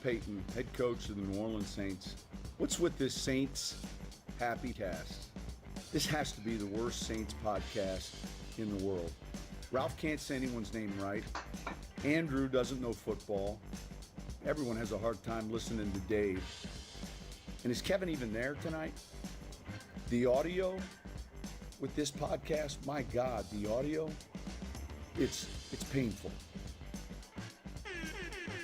Payton, head coach of the New Orleans Saints. What's with this Saints Happy Cast? This has to be the worst Saints podcast in the world. Ralph can't say anyone's name right. Andrew doesn't know football. Everyone has a hard time listening to Dave. And is Kevin even there tonight? The audio with this podcast, my God, the audio, it's painful.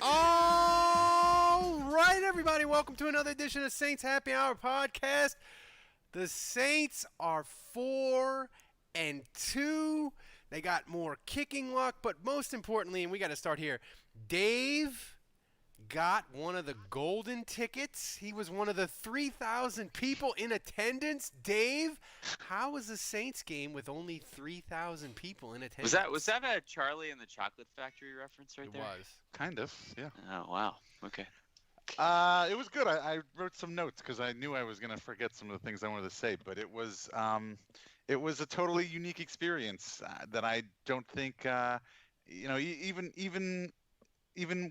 All right, everybody, welcome to another edition of Saints Happy Hour podcast. The Saints are 4-2. They got more kicking luck, but most importantly, and we got to start here, Dave got one of the golden tickets. He was one of the 3,000 people in attendance. Dave, how was the Saints game with only 3,000 people in attendance? Was that a Charlie and the Chocolate Factory reference right there? It was. Kind of, yeah. Oh, wow. Okay. It was good. I wrote some notes because I knew I was going to forget some of the things I wanted to say, but it was a totally unique experience that I don't think, even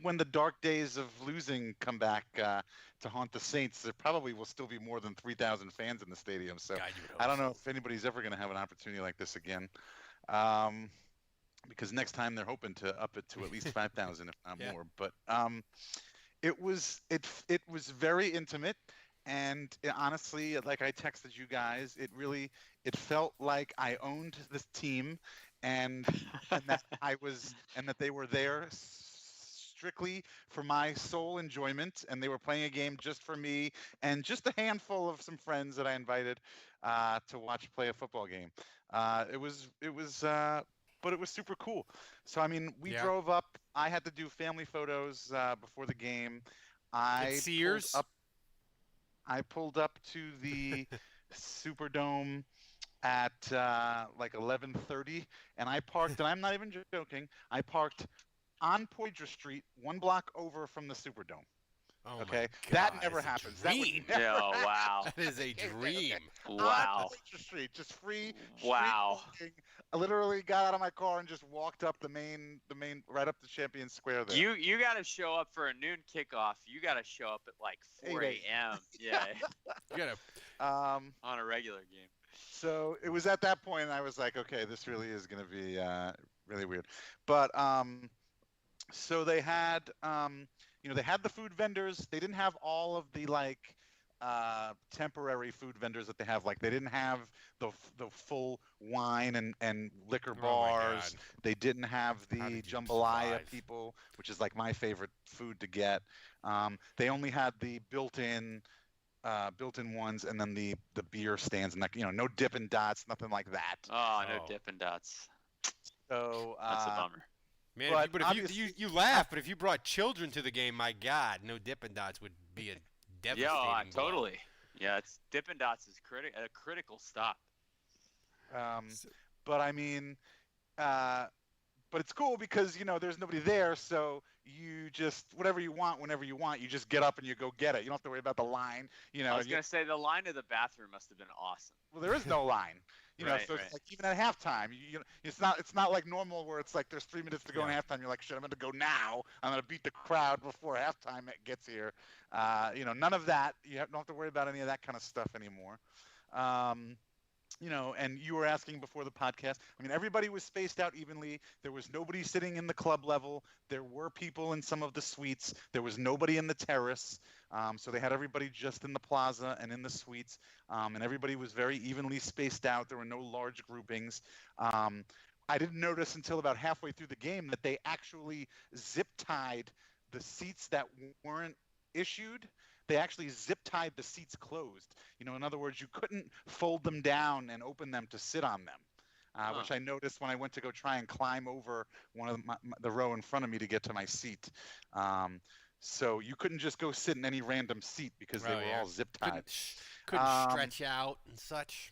when the dark days of losing come back to haunt the Saints, there probably will still be more than 3,000 fans in the stadium. So God, I don't know if anybody's ever going to have an opportunity like this again. Because next time they're hoping to up it to at least 5,000, if not more. But it was very intimate. And honestly, like I texted you guys, it felt like I owned this team and that they were there strictly for my sole enjoyment, and they were playing a game just for me and just a handful of some friends that I invited to watch play a football game. But it was super cool. So I mean, we drove up. I had to do family photos before the game. I pulled up to the Superdome at like 11:30, and I parked. And I'm not even joking. I parked on Poydras Street, one block over from the Superdome. Oh okay, God, that never happens. That would never happen. Wow. That is a dream. Wow. On Poydras Street, just free. Wow. Street walking. I literally got out of my car and just walked up the main, right up to Champion Square there. You got to show up for a noon kickoff. You got to show up at like 4 a.m. Yeah. You gotta on a regular game. So it was at that point I was like, okay, this really is going to be really weird. But so they had, they had the food vendors. They didn't have all of the temporary food vendors that they have. Like they didn't have the full wine and liquor bars. They didn't have the jambalaya people, which is like my favorite food to get. They only had the built-in ones, and then the beer stands, and no Dippin' Dots, nothing like that. Oh, no Dippin' Dots. So that's a bummer. Man, but if you laugh, but if you brought children to the game, my God, no Dippin' Dots would be a devastating blow. Totally. Yeah, Dippin' Dots is a critical stop. But I mean, but it's cool because there's nobody there, so you just whatever you want whenever you want, you just get up and you go get it. You don't have to worry about the line. I was gonna say the line to the bathroom must have been awesome. Well, there is no line. So it's like even at halftime, it's not like normal where it's like there's 3 minutes to go in halftime. You're like, shit, I'm going to go now. I'm going to beat the crowd before halftime gets here. None of that. You don't have to worry about any of that kind of stuff anymore. And you were asking before the podcast. I mean, everybody was spaced out evenly. There was nobody sitting in the club level. There were people in some of the suites. There was nobody in the terrace. So they had everybody just in the plaza and in the suites. And everybody was very evenly spaced out. There were no large groupings. I didn't notice until about halfway through the game that they actually zip-tied the seats that weren't issued. They actually zip-tied the seats closed. In other words, you couldn't fold them down and open them to sit on them, which I noticed when I went to go try and climb over one of the row in front of me to get to my seat. So you couldn't just go sit in any random seat because they were all zip-tied. Couldn't stretch out and such.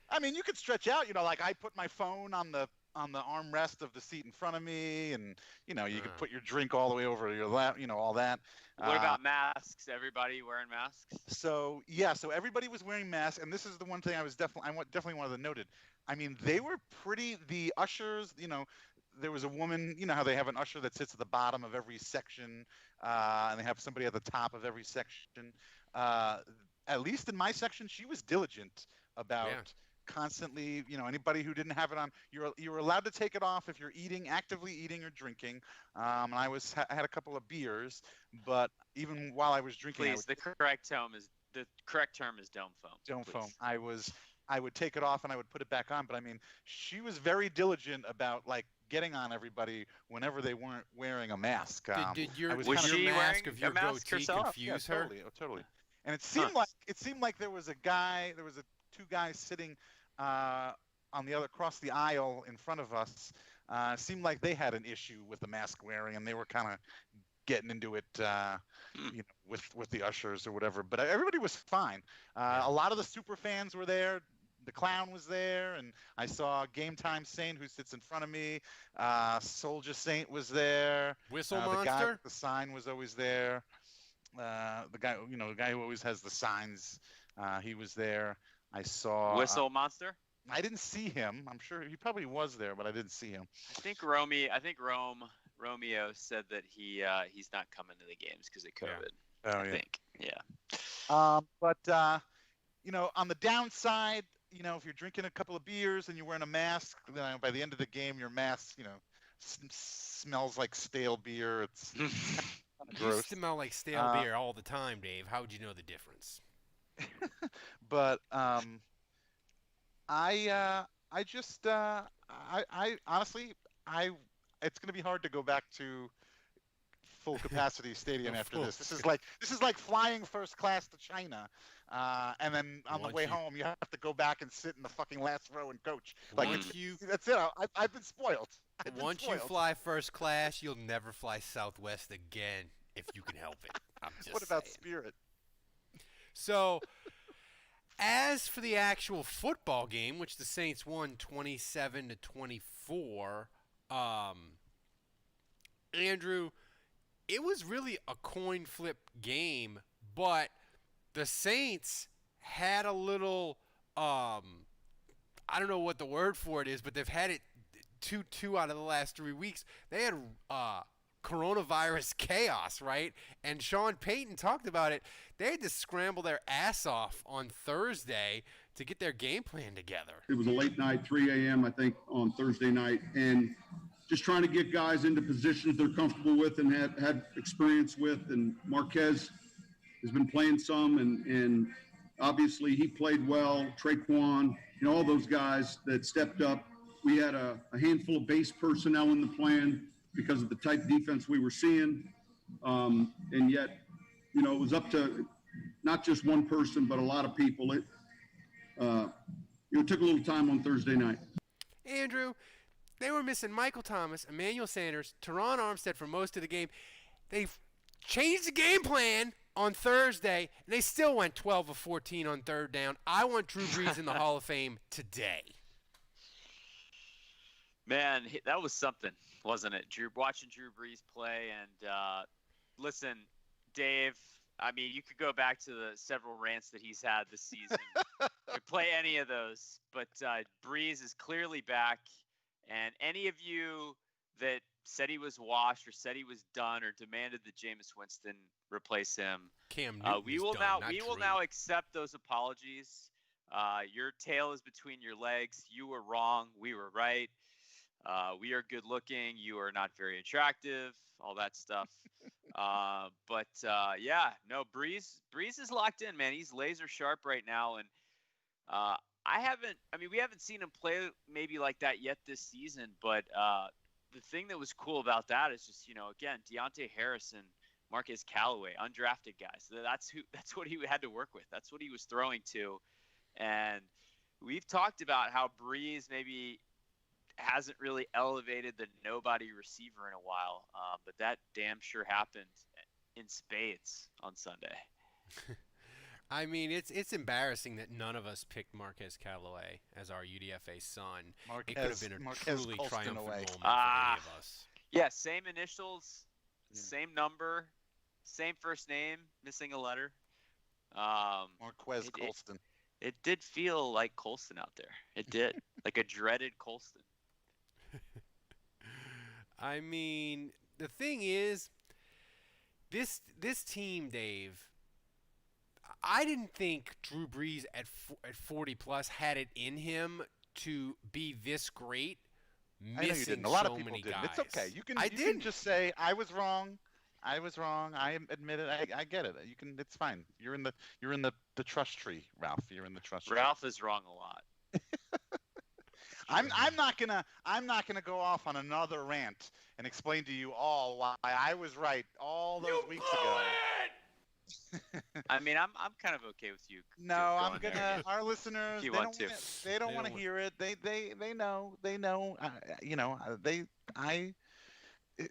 I mean, you could stretch out. Like I put my phone on the armrest of the seat in front of me, and you could put your drink all the way over your lap, all that. What about masks? Everybody wearing masks? So everybody was wearing masks, and this is the one thing I definitely wanted to note. I mean, they were pretty. The ushers, there was a woman. You know how they have an usher that sits at the bottom of every section, and they have somebody at the top of every section. At least in my section, she was diligent about constantly, anybody who didn't have it on, you're allowed to take it off if you're actively eating or drinking. And I had a couple of beers, but even while I was drinking, Please, the correct term is dome foam. Dome please. foam. I would take it off and I would put it back on. But I mean, she was very diligent about like getting on everybody whenever they weren't wearing a mask. Did your Was she mask wearing of your a mask goatee herself? confuse her? Totally. And it seemed like there was two guys sitting on the other across the aisle in front of us. Seemed like they had an issue with the mask wearing, and they were kind of getting into it, with the ushers or whatever. But everybody was fine. A lot of the super fans were there. The clown was there, and I saw Game Time Saint, who sits in front of me. Soldier Saint was there. Whistle The guy Monster? with the sign was always there. The guy who always has the signs, he was there. I saw Whistle Monster. I didn't see him. I'm sure he probably was there, but I didn't see him. I think Romeo said that he's not coming to the games because of COVID. Yeah. I think. Yeah. But on the downside, if you're drinking a couple of beers and you're wearing a mask, by the end of the game, your mask, smells like stale beer. It's You smell like stale beer all the time, Dave. How would you know the difference? But I honestly, it's going to be hard to go back to full capacity stadium after this. This is like flying first class to China, and then on the way home you have to go back and sit in the fucking last row and coach. That's it. I've been spoiled. Once you fly first class, you'll never fly Southwest again if you can help it. I'm just What about saying. Spirit? So, as for the actual football game, which the Saints won 27-24, Andrew, it was really a coin flip game, but the Saints had a little, I don't know what the word for it is, but they've had it 2 out of the last 3 weeks. They had coronavirus chaos, right? And Sean Payton talked about it. They had to scramble their ass off on Thursday to get their game plan together. It was a late night, 3 a.m., I think, on Thursday night, and just trying to get guys into positions they're comfortable with and had experience with. And Marquez has been playing some, and obviously he played well. Traquan, all those guys that stepped up. We had a handful of base personnel in the plan because of the type defense we were seeing. And yet, it was up to not just one person, but a lot of people. It took a little time on Thursday night. Andrew, they were missing Michael Thomas, Emmanuel Sanders, Teron Armstead for most of the game. They changed the game plan on Thursday, and they still went 12 of 14 on third down. I want Drew Brees in the Hall of Fame today. Man, that was something, wasn't it? Watching Drew Brees play, and listen, Dave, I mean, you could go back to the several rants that he's had this season. Could play any of those, but Brees is clearly back, and any of you that said he was washed or said he was done or demanded that Jameis Winston replace him, we will now accept those apologies. Your tail is between your legs. You were wrong. We were right. We are good looking. You are not very attractive. All that stuff. Brees is locked in, man. He's laser sharp right now, and we haven't seen him play maybe like that yet this season. But the thing that was cool about that is just, again, Deontay Harrison, Marquez Callaway, undrafted guys. That's what he had to work with. That's what he was throwing to, and we've talked about how Brees maybe hasn't really elevated the nobody receiver in a while, but that damn sure happened in spades on Sunday. I mean, it's embarrassing that none of us picked Marquez Callaway as our UDFA son. It could have been a truly triumphant moment for any of us. Yeah, same initials, same number, same first name, missing a letter. Marquez Colston. It did feel like Colston out there. It did, like a dreaded Colston. I mean, the thing is, this team, Dave, I didn't think Drew Brees at 40 plus had it in him to be this great. I know you didn't. A lot of people didn't. It's okay. You can just say I was wrong. I was wrong. I admit it. I get it. You can. It's fine. You're in the trust tree, Ralph. You're in the trust tree. Ralph is wrong a lot. I'm not gonna go off on another rant and explain to you all why I was right all those weeks ago. I mean, I'm kind of okay with you. No, I'm gonna. There. Our listeners, they don't want to hear it. They know.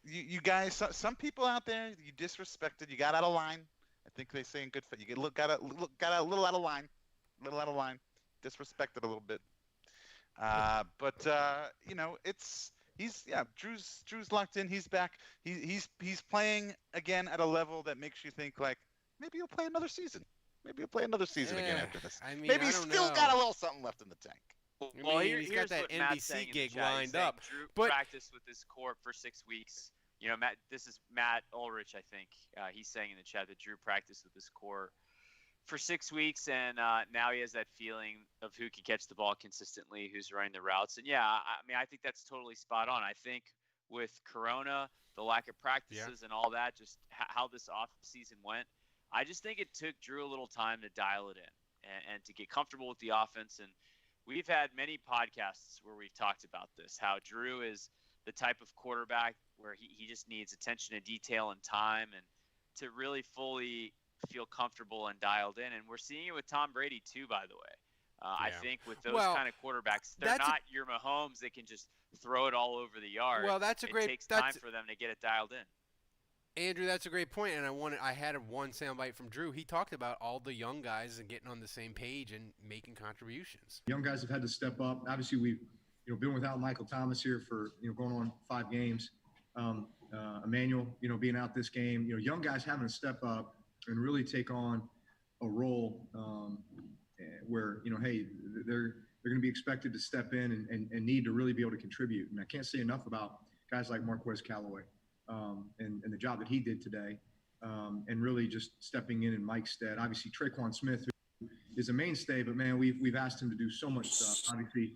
You guys. Some people out there, you disrespected. You got out of line. I think they say in good faith. You got a little out of line. Disrespected a little bit. Drew's locked in. He's back. He's playing again at a level that makes you think like maybe he'll play another season. Maybe he'll play another season again after this. I mean, maybe he's still got a little something left in the tank. Well, he's got that NBC gig lined up. Drew but practiced with this core for 6 weeks. You know, Matt. This is Matt Ulrich, I think. He's saying in the chat that Drew practiced with this core for 6 weeks, and now he has that feeling of who can catch the ball consistently, who's running the routes. And yeah, I mean, I think that's totally spot on. I think with Corona, the lack of practices and all that, just how this off season went, I just think it took Drew a little time to dial it in and to get comfortable with the offense. And we've had many podcasts where we've talked about this, how Drew is the type of quarterback where he just needs attention to detail and time and to really fully feel comfortable and dialed in. And we're seeing it with Tom Brady too, by the way. I think with those kind of quarterbacks, they're not your Mahomes that can just throw it all over the yard. Well, it takes time for them to get it dialed in. Andrew, that's a great point, and I had one soundbite from Drew. He talked about all the young guys and getting on the same page and making contributions. Young guys have had to step up. Obviously, we've been without Michael Thomas here for going on 5 games. Emmanuel, being out this game. Young guys having to step up and really take on a role where hey, they're going to be expected to step in and need to really be able to contribute. And I can't say enough about guys like Marquez Callaway. And the job that he did today, and really just stepping in Mike's stead. Obviously, Traquan Smith, who is a mainstay, but man, we've asked him to do so much stuff. Obviously,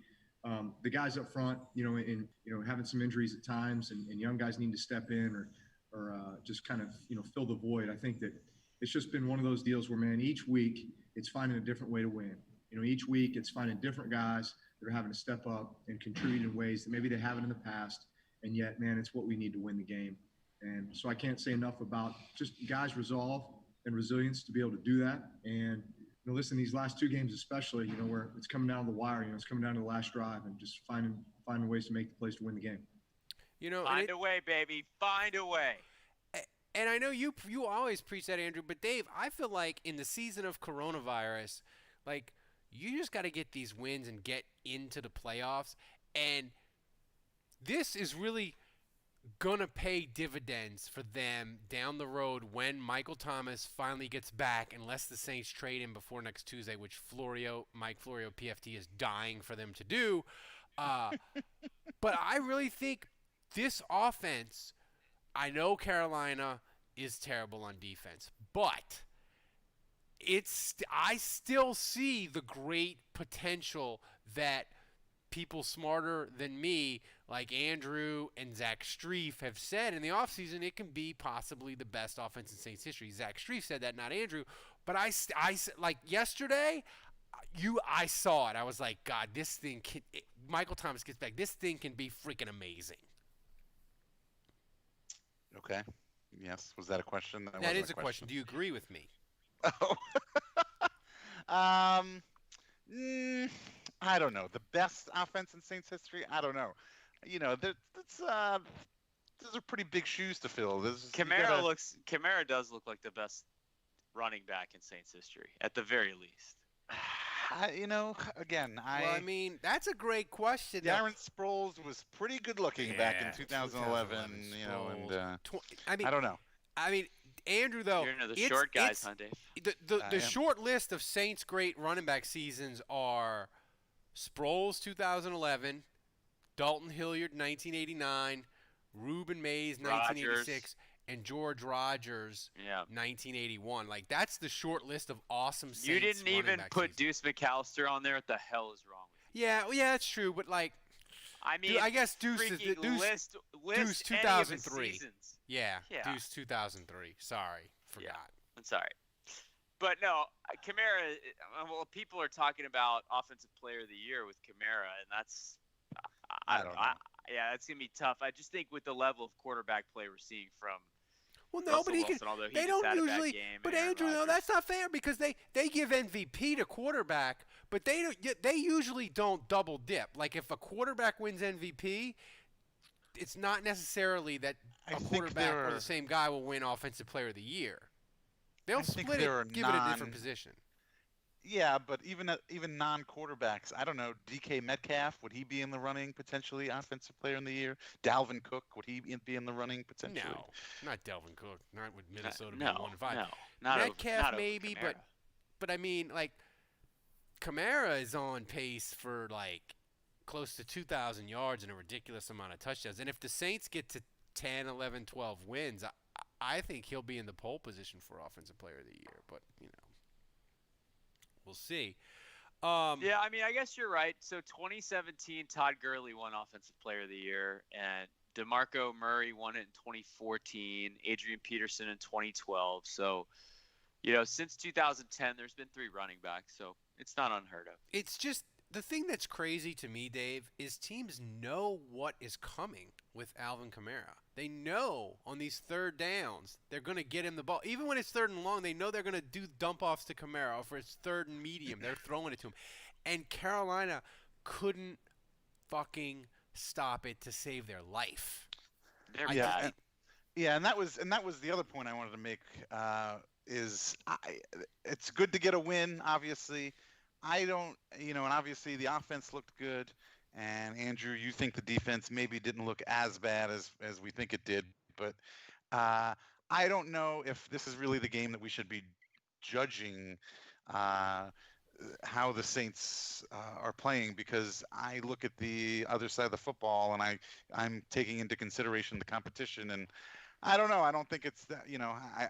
the guys up front, having some injuries at times, and young guys need to step in or just kind of fill the void. I think that it's just been one of those deals where, man, each week it's finding a different way to win. Each week it's finding different guys that are having to step up and contribute in ways that maybe they haven't in the past. And yet, man, it's what we need to win the game. And so I can't say enough about just guys' resolve and resilience to be able to do that. And, listen, these last 2 games especially, where it's coming down to the wire, it's coming down to the last drive and just finding ways to make the plays to win the game. Find a way, baby. Find a way. And I know you always preach that, Andrew, but Dave, I feel like in the season of coronavirus, like you just got to get these wins and get into the playoffs. And this is really going to pay dividends for them down the road when Michael Thomas finally gets back, unless the Saints trade him before next Tuesday, which Mike Florio, PFT, is dying for them to do. But I really think this offense, I know Carolina is terrible on defense, but I still see the great potential that people smarter than me, like Andrew and Zach Strief, have said in the offseason it can be possibly the best offense in Saints history. Zach Strief said that, not Andrew. But I like yesterday, I saw it. I was like, God, this thing Michael Thomas gets back. This thing can be freaking amazing. Okay. Yes. Was that a question? That is a question. Do you agree with me? Oh. I don't know. The best offense in Saints history? I don't know. Those are pretty big shoes to fill. Kamara does look like the best running back in Saints history, at the very least. Again, I mean, that's a great question. Darren Sproles was pretty good looking back in 2011. I don't know. I mean, Andrew, though, you're into the short guys, huh, Dave? The short list of Saints' great running back seasons are Sproles 2011, Dalton Hilliard 1989, Reuben Mays, Rodgers. 1986, and George Rogers, 1981. Like, that's the short list of awesome Saints. You didn't even put season. Deuce McAllister on there. What the hell is wrong with you? Yeah, that's true. But, like, I mean, I guess Deuce list Deuce any 2003. of the seasons. Yeah, Yeah. Deuce 2003. Sorry, forgot. Yeah, I'm sorry. But no, Kamara. Well, people are talking about offensive player of the year with Kamara, and that's I don't know. Yeah, it's gonna be tough. I just think with the level of quarterback play we're seeing from Russell Wilson, although he they just don't had a bad usually. game, But and Andrew, no, Rodgers. that's not fair because they give MVP to quarterback, but they usually don't double dip. Like if a quarterback wins MVP, it's not necessarily that a quarterback or the same guy will win Offensive Player of the Year. They'll split it, give it a different position. Yeah, but even non-quarterbacks, I don't know. DK Metcalf, would he be in the running potentially? Offensive Player in the Year. Dalvin Cook, would he be in the running potentially? No, not Delvin Cook. Not with Minnesota No, being 1-5. no, not Metcalf over maybe, Kamara. but I mean, like Kamara is on pace for like close to 2,000 yards and a ridiculous amount of touchdowns. And if the Saints get to 10, 11, 12 wins, I think he'll be in the pole position for Offensive Player of the Year. But we'll see. Yeah, I mean, I guess you're right. So 2017, Todd Gurley won Offensive Player of the Year, and DeMarco Murray won it in 2014, Adrian Peterson in 2012. So, since 2010, there's been 3 running backs, so it's not unheard of. It's just the thing that's crazy to me, Dave, is teams know what is coming with Alvin Kamara. They know on these third downs they're going to get him the ball. Even when it's third and long, they know they're going to do dump-offs to Kamara. Or for it's third and medium, they're throwing it to him. And Carolina couldn't fucking stop it to save their life. They're bad. And that was the other point I wanted to make. It's good to get a win, obviously. I don't, and obviously the offense looked good. And Andrew, you think the defense maybe didn't look as bad as we think it did. But I don't know if this is really the game that we should be judging how the Saints are playing, because I look at the other side of the football and I'm taking into consideration the competition, and I don't know. I don't think it's that.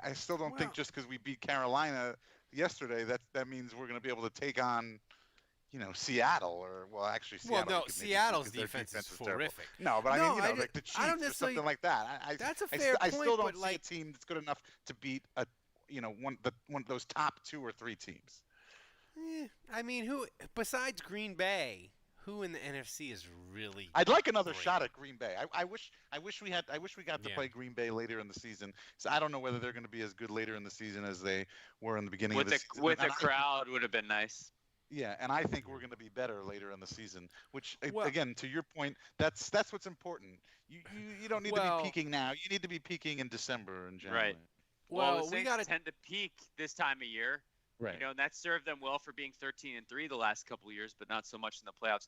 I still don't think just because we beat Carolina yesterday that means we're going to be able to take on Seattle Seattle. Seattle's defense is horrific. No, but like the Chiefs or something like that. That's a fair point. I still don't see a team that's good enough to beat one of those top 2 or 3 teams. I mean, who besides Green Bay? Who in the NFC is really? I'd like another great? shot at Green Bay. I wish we got to play Green Bay later in the season. So I don't know whether they're going to be as good later in the season as they were in the beginning of the season. With the crowd would have been nice. Yeah, and I think we're going to be better later in the season. Which, again, to your point, that's what's important. You don't need to be peaking now. You need to be peaking in December and January. Right. Well, the Saints tend to peak this time of year. Right. And that served them well for being 13-3 the last couple of years, but not so much in the playoffs.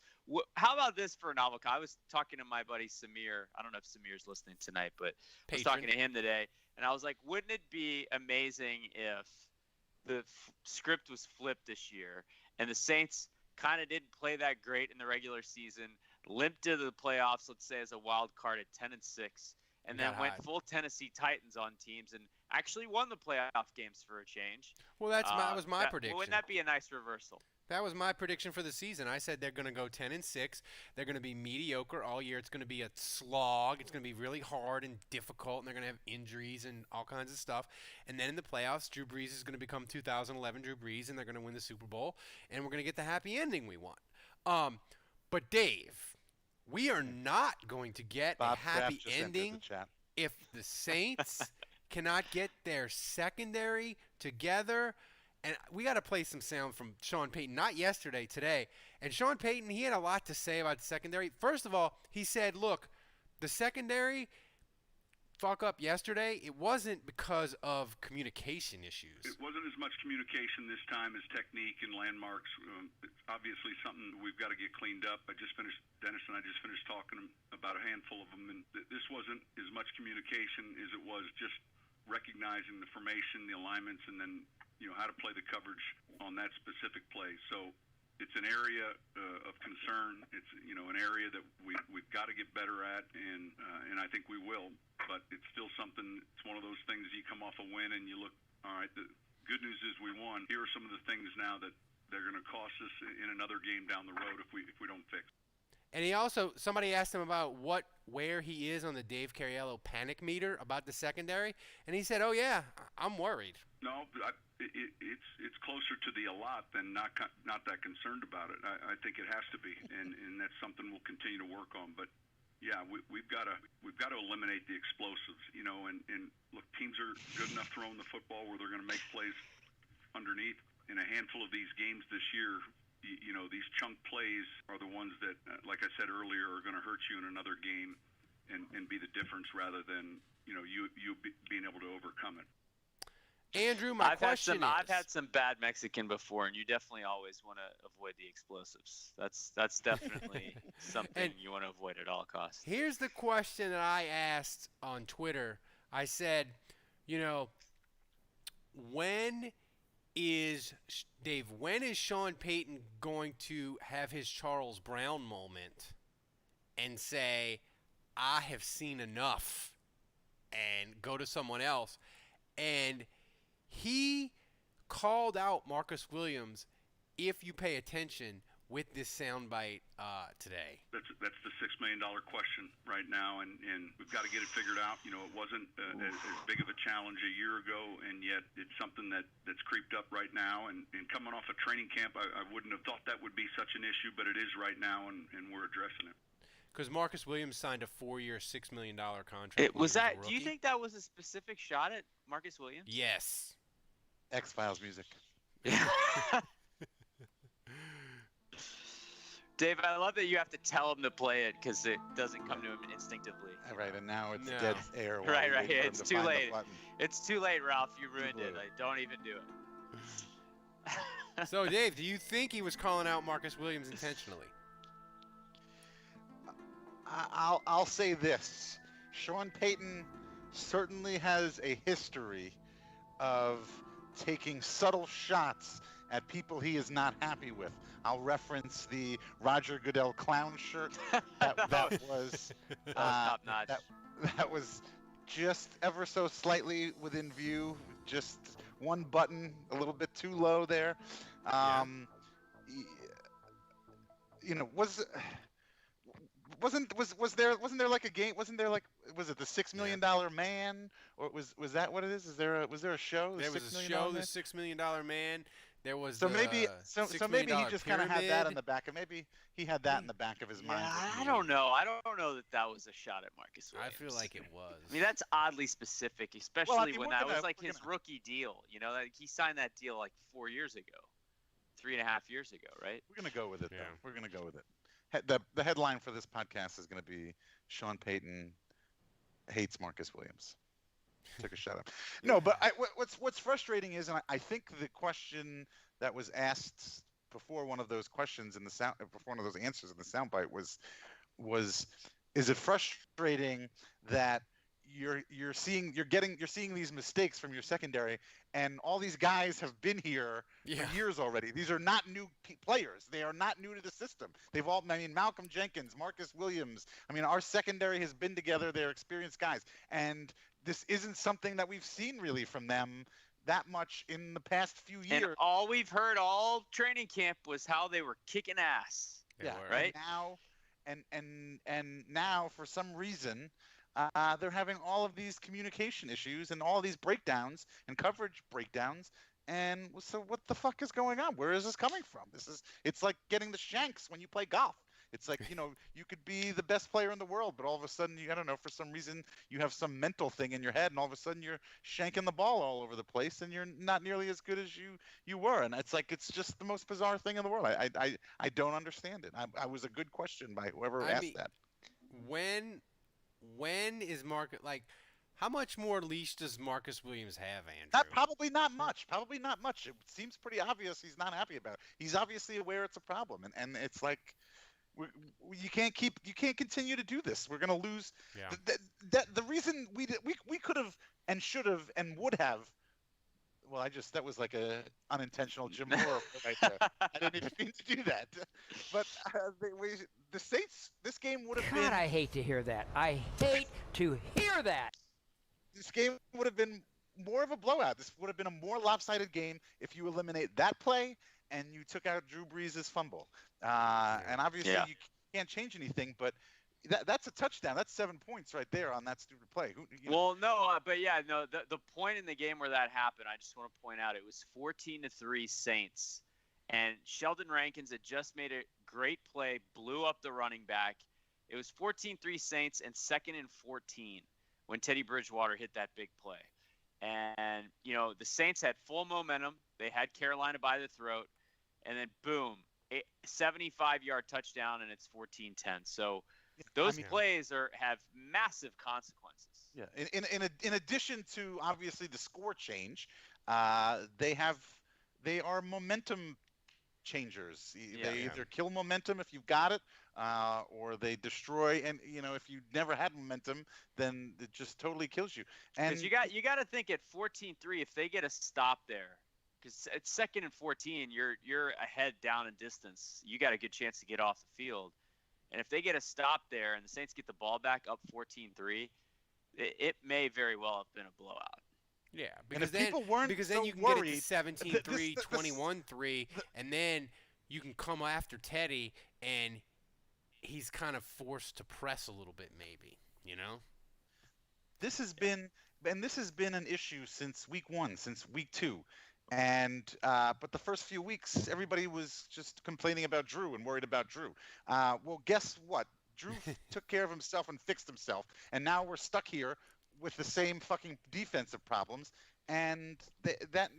How about this for a novel? I was talking to my buddy Samir. I don't know if Samir's listening tonight, but I was talking to him today, and I was like, wouldn't it be amazing if the script was flipped this year and the Saints kind of didn't play that great in the regular season, limped to the playoffs, let's say as a wild card at 10-6, and then went full Tennessee Titans on teams and actually won the playoff games for a change. Well, that was my prediction. Wouldn't that be a nice reversal? That was my prediction for the season. I said they're going to go 10-6. They're going to be mediocre all year. It's going to be a slog. It's going to be really hard and difficult, and they're going to have injuries and all kinds of stuff. And then in the playoffs, Drew Brees is going to become 2011 Drew Brees, and they're going to win the Super Bowl, and we're going to get the happy ending we want. But Dave, we are not going to get a happy ending if the Saints cannot get their secondary together. And we got to play some sound from Sean Payton, not yesterday, today. And Sean Payton, he had a lot to say about the secondary. First of all, he said, look, the secondary fuck up yesterday, it wasn't because of communication issues. It wasn't as much communication this time as technique and landmarks. It's obviously something we've got to get cleaned up. Dennis and I just finished talking about a handful of them, and this wasn't as much communication as it was just recognizing the formation, the alignments, and then how to play the coverage on that specific play. So it's an area of concern. It's an area that we've got to get better at, and I think we will. But it's still something. It's one of those things. You come off a win and you look, all right. The good news is we won. Here are some of the things now that they're going to cost us in another game down the road if we don't fix. And somebody asked him about where he is on the Dave Cariello panic meter about the secondary, and he said, "Oh yeah, I'm worried." No, it's closer to the a lot than not that concerned about it. I think it has to be, and that's something we'll continue to work on. But yeah, we've got to eliminate the explosives, and look, teams are good enough throwing the football where they're going to make plays underneath. In a handful of these games this year, these chunk plays are the ones that, like I said earlier, are going to hurt you in another game and be the difference rather than you being able to overcome it. Andrew, I've had some bad Mexican before, and you definitely always want to avoid the explosives. That's definitely something you want to avoid at all costs. Here's the question that I asked on Twitter. I said, when is Sean Payton going to have his Charles Brown moment and say, I have seen enough, and go to someone else? And he called out Marcus Williams, if you pay attention, with this soundbite today. That's the $6 million question right now, and we've got to get it figured out. It wasn't as big of a challenge a year ago, and yet it's something that's creeped up right now. And coming off a training camp, I wouldn't have thought that would be such an issue, but it is right now, and we're addressing it. Because Marcus Williams signed a 4-year, $6 million contract. Do you think that was a specific shot at Marcus Williams? Yes. X-Files music. Dave, I love that you have to tell him to play it because it doesn't come to him instinctively. Right, and now it's dead air. Right. It's too late. It's too late, Ralph. You ruined it. Don't even do it. So, Dave, do you think he was calling out Marcus Williams intentionally? I'll say this. Sean Payton certainly has a history of taking subtle shots at people he is not happy with. I'll reference the Roger Goodell clown shirt. That was top notch. That was just ever so slightly within view. Just one button a little bit too low there. Wasn't there like a game? Was it the $6 Million Man, or was that what it is? Was there a show? There was a show, The $6 Million Man. There was maybe he just kind of had that in the back, and maybe he had that in the back of his mind. I don't know. I don't know that was a shot at Marcus Williams. I feel like it was. I mean, that's oddly specific, especially when that was like his rookie deal. Like he signed that deal like 4 years ago, 3.5 years ago, right? We're gonna go with it. Though. We're gonna go with it. The headline for this podcast is gonna be Sean Payton hates Marcus Williams. Took a shot up. No, but what's frustrating is, and I think the question that was asked before one of those questions before one of those answers in the soundbite was, is it frustrating that you're seeing these mistakes from your secondary, and all these guys have been here for years already. These are not new players. They are not new to the system. Malcolm Jenkins, Marcus Williams. Our secondary has been together. They're experienced guys, and this isn't something that we've seen really from them that much in the past few years. And all we've heard all training camp was how they were kicking ass. Right. And now for some reason, they're having all of these communication issues and all these breakdowns and coverage breakdowns. And so what the fuck is going on? Where is this coming from? It's like getting the shanks when you play golf. It's like, you could be the best player in the world, but all of a sudden, I don't know, for some reason, you have some mental thing in your head, and all of a sudden you're shanking the ball all over the place, and you're not nearly as good as you were. And it's like, it's just the most bizarre thing in the world. I don't understand it. I was a good question by whoever asked that. When is Marcus, how much more leash does Marcus Williams have, Andrew? Probably not much. It seems pretty obvious he's not happy about it. He's obviously aware it's a problem, and it's like, you can't continue to do this. We're going to lose. The reason we could have and should have and would have Well, that was like a unintentional Jim Moore right there. I didn't even mean to do that. But the Saints, this game would have been. God, I hate to hear that. I hate to hear that. This game would have been more of a blowout. This would have been a more lopsided game if you eliminate that play and you took out Drew Brees' fumble. And obviously you can't change anything, but that's a touchdown. That's 7 points right there on that stupid play. Well, no, but yeah, no. The point in the game where that happened, I just want to point out, it was 14-3 Saints, and Sheldon Rankins had just made a great play, blew up the running back. It was 14-3 Saints and 2nd and 14 when Teddy Bridgewater hit that big play. And, the Saints had full momentum. They had Carolina by the throat, and then boom, 75-yard touchdown, and it's 14-10. So those plays have massive consequences. Yeah. In addition to obviously the score change, they are momentum changers. They either kill momentum if you've got it, or they destroy. And if you never had momentum, then it just totally kills you. And you got to think at 14-3, if they get a stop there, because at 2nd and 14, you're ahead down in distance. You got a good chance to get off the field. And if they get a stop there and the Saints get the ball back up 14-3, it may very well have been a blowout. Yeah, because then you can worried, get it to 17-3, 21-3, and then you can come after Teddy, and he's kind of forced to press a little bit, maybe. This has been an issue since week 1, since week 2. And but the first few weeks, everybody was just complaining about Drew and worried about Drew. Well, guess what? Drew took care of himself and fixed himself, and now we're stuck here with the same fucking defensive problems, and that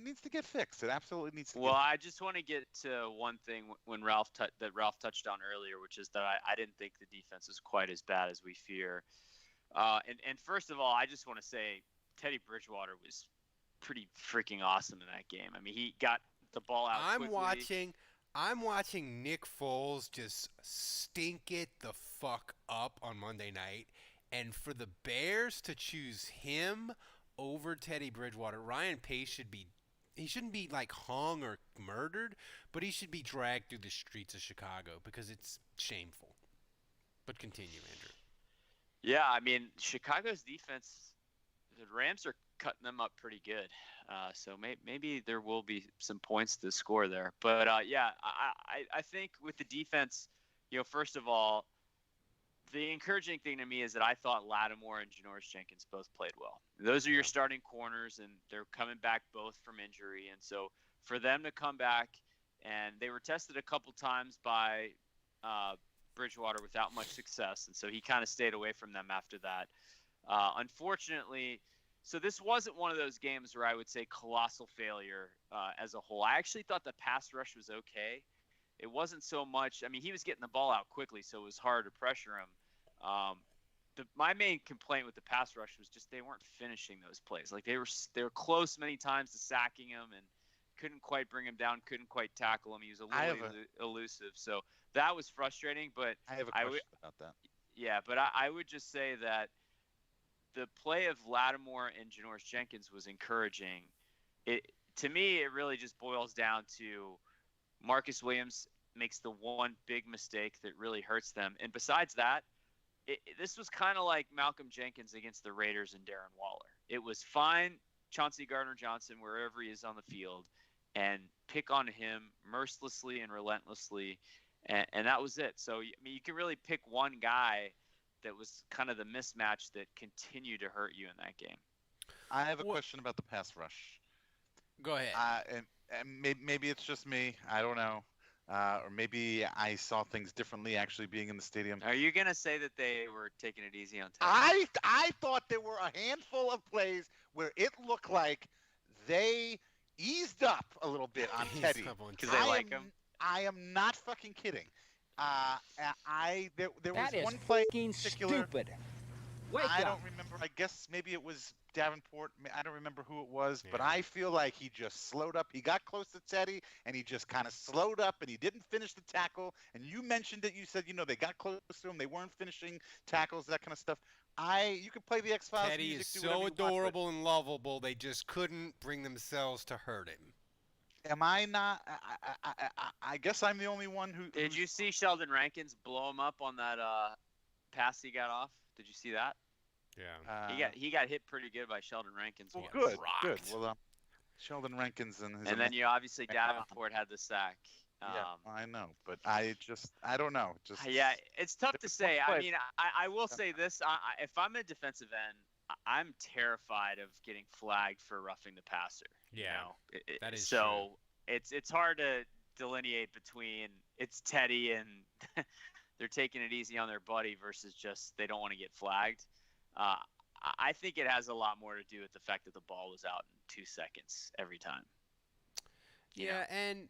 needs to get fixed. It absolutely needs to. Well, I just want to get to one thing when Ralph touched on earlier, which is that I didn't think the defense was quite as bad as we fear. And first of all, I just want to say Teddy Bridgewater was pretty freaking awesome in that game. I mean, he got the ball out quickly. I'm watching Nick Foles just stink it the fuck up on Monday night, and for the Bears to choose him over Teddy Bridgewater, Ryan Pace shouldn't be like hung or murdered, but he should be dragged through the streets of Chicago because it's shameful. But continue, Andrew. Yeah, I mean, Chicago's defense, the Rams are cutting them up pretty good. So maybe there will be some points to score there. But, I think with the defense, first of all, the encouraging thing to me is that I thought Lattimore and Janoris Jenkins both played well. Those are your starting corners, and they're coming back both from injury. And so for them to come back, and they were tested a couple times by Bridgewater without much success, and so he kind of stayed away from them after that. Unfortunately, so this wasn't one of those games where I would say colossal failure as a whole. I actually thought the pass rush was okay. It wasn't so much – I mean, he was getting the ball out quickly, so it was hard to pressure him. My main complaint with the pass rush was just they weren't finishing those plays. Like they were close many times to sacking him and couldn't quite bring him down, couldn't quite tackle him. He was a little elusive. So that was frustrating. But I have a question about that. Yeah, but I would just say that the play of Lattimore and Janoris Jenkins was encouraging. To me, it really just boils down to Marcus Williams makes the one big mistake that really hurts them. And besides that, this was kind of like Malcolm Jenkins against the Raiders and Darren Waller. It was fine, Chauncey Gardner-Johnson, wherever he is on the field, and pick on him mercilessly and relentlessly, and that was it. So, I mean, you can really pick one guy that was kind of the mismatch that continued to hurt you in that game. I have a question about the pass rush. Go ahead. And maybe it's just me. I don't know. Or maybe I saw things differently actually being in the stadium. Are you going to say that they were taking it easy on Teddy? I thought there were a handful of plays where it looked like they eased up a little bit on Teddy. Because they like him? I am not fucking kidding. There was that one play in fucking particular. Stupid. Wake I up. don't remember. I guess maybe it was Davenport. I don't remember who it was, but I feel like he just slowed up. He got close to Teddy, and he just kind of slowed up, and he didn't finish the tackle. And you mentioned it. You said, they got close to him. They weren't finishing tackles, that kind of stuff. You could play the X-Files Teddy music. is so adorable and lovable. They just couldn't bring themselves to hurt him. Am I not? I guess I'm the only one who. Did you see Sheldon Rankins blow him up on that pass he got off? Did you see that? Yeah. He got hit pretty good by Sheldon Rankins. Well, good. Well, Sheldon Rankins and his. And then you obviously Davenport had the sack. Yeah, I know, but I don't know. Yeah, it's tough to say. I mean, I will say this: if I'm a defensive end, I'm terrified of getting flagged for roughing the passer. Yeah, that is so. True. It's hard to delineate between it's Teddy and they're taking it easy on their buddy versus just they don't want to get flagged. I think it has a lot more to do with the fact that the ball was out in 2 seconds every time. Yeah, and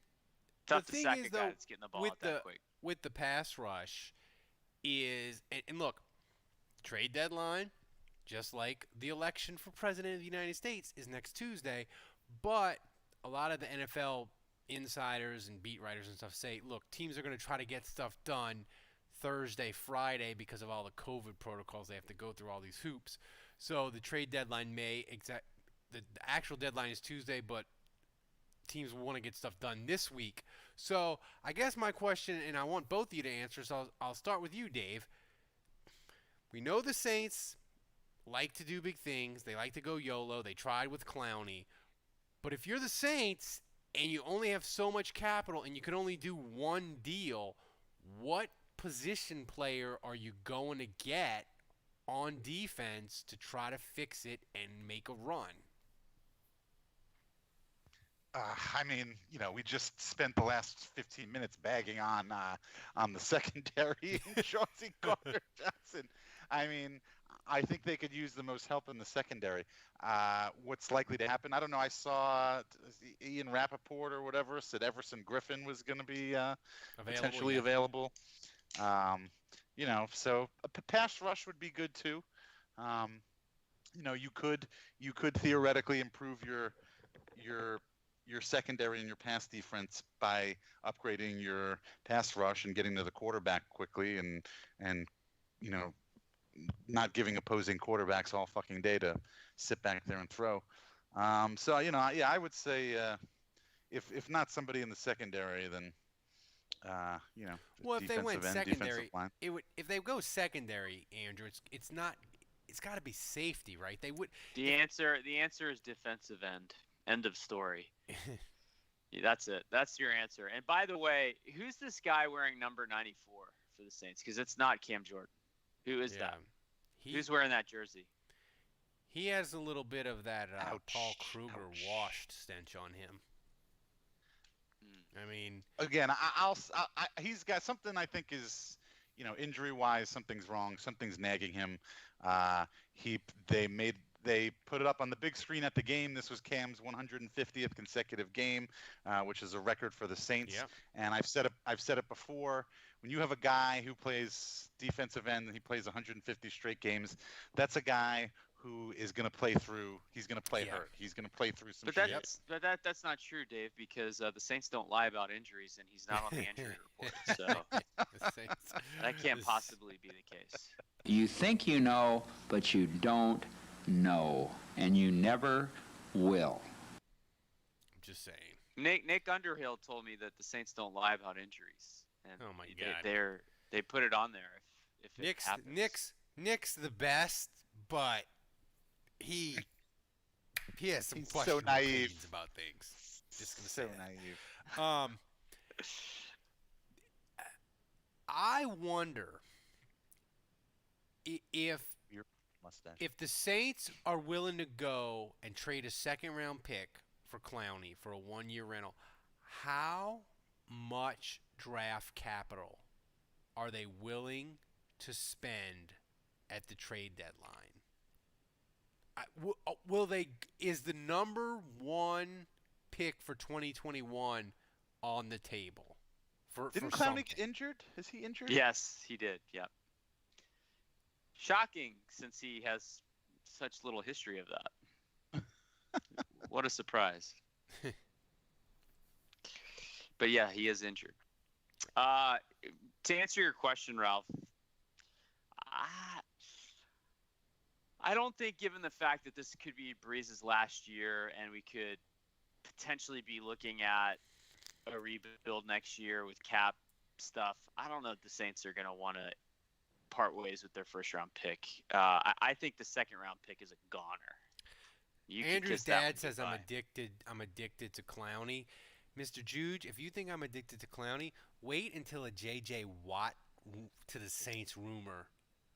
tough the to thing sack is, a guy that's getting the ball out that quick. With the pass rush is, and look, trade deadline, just like the election for president of the United States, is next Tuesday, but a lot of the NFL insiders and beat writers and stuff say, look, teams are going to try to get stuff done Thursday, Friday because of all the COVID protocols. They have to go through all these hoops. So the trade deadline the actual deadline is Tuesday, but teams will want to get stuff done this week. So I guess my question, and I want both of you to answer, so I'll start with you, Dave. We know the Saints like to do big things. They like to go YOLO. They tried with Clowney. But if you're the Saints and you only have so much capital and you can only do one deal, what position player are you going to get on defense to try to fix it and make a run? I mean, we just spent the last 15 minutes bagging on the secondary and Chauncey Gardner-Johnson. I mean, I think they could use the most help in the secondary. What's likely to happen? I don't know. I saw Ian Rappaport or whatever said Everson Griffin was going to be potentially available. So a pass rush would be good too. You could theoretically improve your secondary and your pass defense by upgrading your pass rush and getting to the quarterback quickly and not giving opposing quarterbacks all fucking day to sit back there and throw. I would say if not somebody in the secondary, then well, if they went secondary, if they go secondary, Andrew, it's got to be safety, right? They would. The answer is defensive end. End of story. Yeah, that's it. That's your answer. And by the way, who's this guy wearing number 94 for the Saints? Because it's not Cam Jordan. Who is that? Who's wearing that jersey? He has a little bit of that Paul Kruger washed stench on him. I mean, again, he's got something I think is, injury-wise, something's wrong. Something's nagging him. They put it up on the big screen at the game. This was Cam's 150th consecutive game, which is a record for the Saints. Yep. And I've said it before. When you have a guy who plays defensive end and he plays 150 straight games, that's a guy who is going to play through. He's going to play hurt. He's going to play through some. But that's not true, Dave, because the Saints don't lie about injuries, and he's not on the injury report. So that can't possibly be the case. You think you know, but you don't know, and you never will. I'm just saying. Nick Underhill told me that the Saints don't lie about injuries. And oh my God! They put it on there if it happens. Nick's the best, but he has some He's questionable so naive opinions about things. Just gonna say naive. I wonder if the Saints are willing to go and trade a second-round pick for Clowney for a one-year rental, how much draft capital are they willing to spend at the trade deadline? Will they? Is the number one pick for 2021 on the table? Didn't Clowney get injured? Is he injured? Yes, he did. Yep. Shocking, since he has such little history of that. What a surprise. But yeah, he is injured. To answer your question, Ralph, I don't think, given the fact that this could be Brees' last year and we could potentially be looking at a rebuild next year with cap stuff, I don't know if the Saints are going to want to part ways with their first-round pick. I think the second-round pick is a goner. Andrew's dad says I'm addicted to Clowney. Mr. Juge, if you think I'm addicted to Clowney, wait until a J.J. Watt to the Saints rumor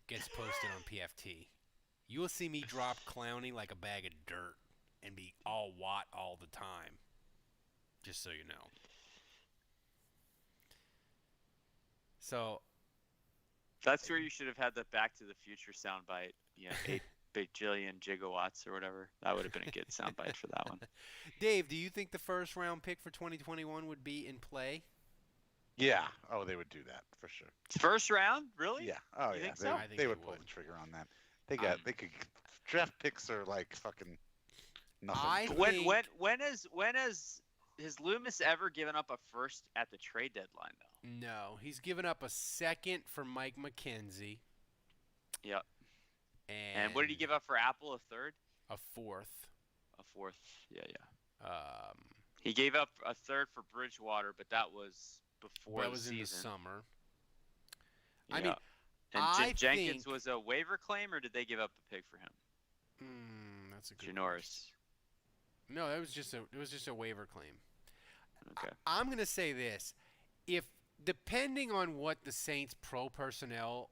gets posted on PFT. You will see me drop Clowney like a bag of dirt and be all Watt all the time. Just so you know. So that's where you should have had the Back to the Future soundbite. 8 bajillion gigawatts or whatever. That would have been a good soundbite for that one. Dave, do you think the first round pick for 2021 would be in play? Yeah. Oh, they would do that for sure. First round, really? Yeah. Oh, you yeah. Think so? They would pull the trigger on that. They could. Draft picks are like fucking nothing. Has Loomis ever given up a first at the trade deadline though? No, he's given up a second for Mike McKenzie. Yep. And what did he give up for Apple? A third? A fourth. Yeah. He gave up a third for Bridgewater, but that was before that was the season. In the summer. Yeah. I mean, and Jenkins was a waiver claim, or did they give up a pick for him? That's a good Janoris. No, it was just a waiver claim. Okay. I'm gonna say this: if depending on what the Saints pro personnel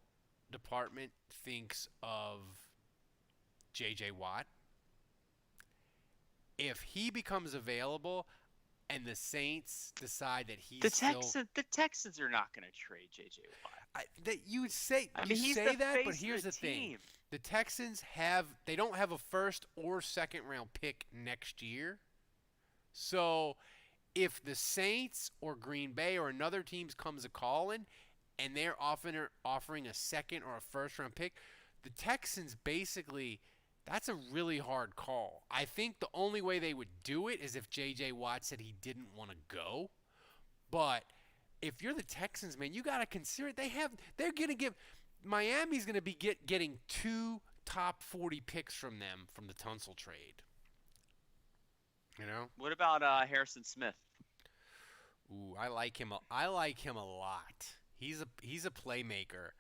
department thinks of J.J. Watt, if he becomes available and the Saints decide that he's the Texans are not going to trade J.J. Watt. You say he's say the that, face but here's of the thing: team. the Texans don't have a first or second round pick next year, so if the Saints or Green Bay or another team comes a calling and they're offering a second or a first round pick, the Texans basically, that's a really hard call. I think the only way they would do it is if J.J. Watt said he didn't want to go. But if you're the Texans, man, you got to consider it. They're going to give Miami's going to be getting 2 top 40 picks from them from the Tunsil trade. You know? What about Harrison Smith? Ooh, I like him a lot. He's a playmaker.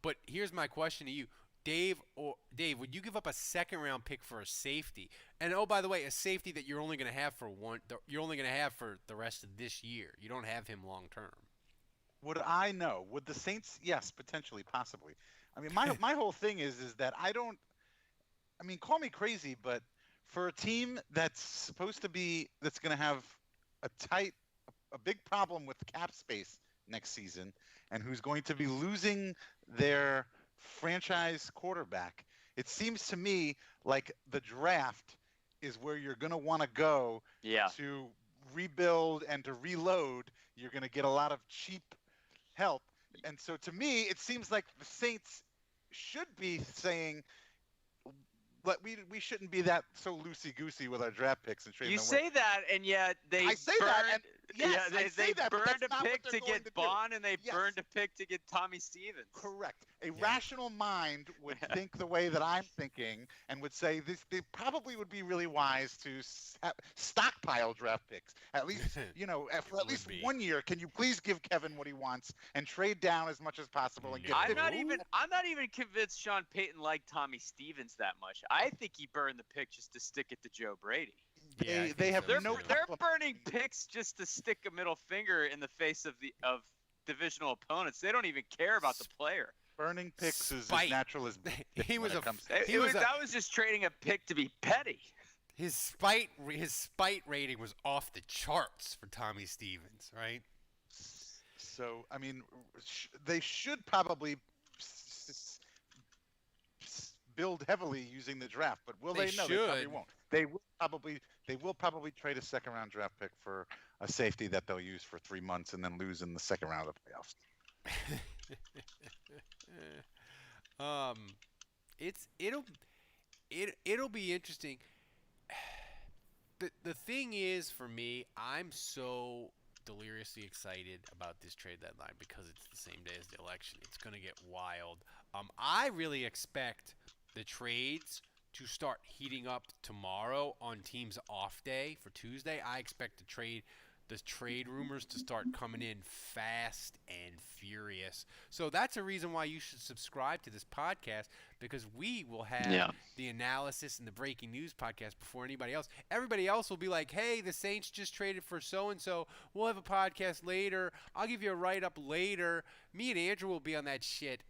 But here's my question to you, Dave. Would you give up a second round pick for a safety? And oh, by the way, a safety that you're only going to have for the rest of this year. You don't have him long term. Would I know? Would the Saints? Yes, potentially, possibly. I mean, my whole thing is that I don't. I mean, call me crazy, but for a team that's going to have a big problem with cap space next season, and who's going to be losing their franchise quarterback, it seems to me like the draft is where you're going to want to go to rebuild and to reload. You're going to get a lot of cheap help. And so to me, it seems like the Saints should be saying, but we shouldn't be that so loosey-goosey with our draft picks and trading them. You say that, and yet they burned a pick to get Bond, and they burned a pick to get Tommy Stevens. Correct. A rational mind would think the way that I'm thinking and would say they probably would be really wise to stockpile draft picks. At least, for at least 1 year, can you please give Kevin what he wants and trade down as much as possible and get I'm not even convinced Sean Payton liked Tommy Stevens that much. I think he burned the pick just to stick it to Joe Brady. They're burning picks just to stick a middle finger in the face of divisional opponents. They don't even care about the player. Burning picks is as natural as that was just trading a pick to be petty. His spite rating was off the charts for Tommy Stevens, right? So I mean, they should probably build heavily using the draft, but will they? No, they probably won't. They will probably trade a second round draft pick for a safety that they'll use for 3 months and then lose in the second round of the playoffs. It'll be interesting. the thing is, for me, I'm so deliriously excited about this trade deadline because it's the same day as the election. It's going to get wild. I really expect the trades to start heating up tomorrow on teams' off day for Tuesday. I expect the trade rumors to start coming in fast and furious. So that's a reason why you should subscribe to this podcast, because we will have the analysis and the breaking news podcast before anybody else. Everybody else will be like, hey, the Saints just traded for so-and-so. We'll have a podcast later. I'll give you a write-up later. Me and Andrew will be on that shit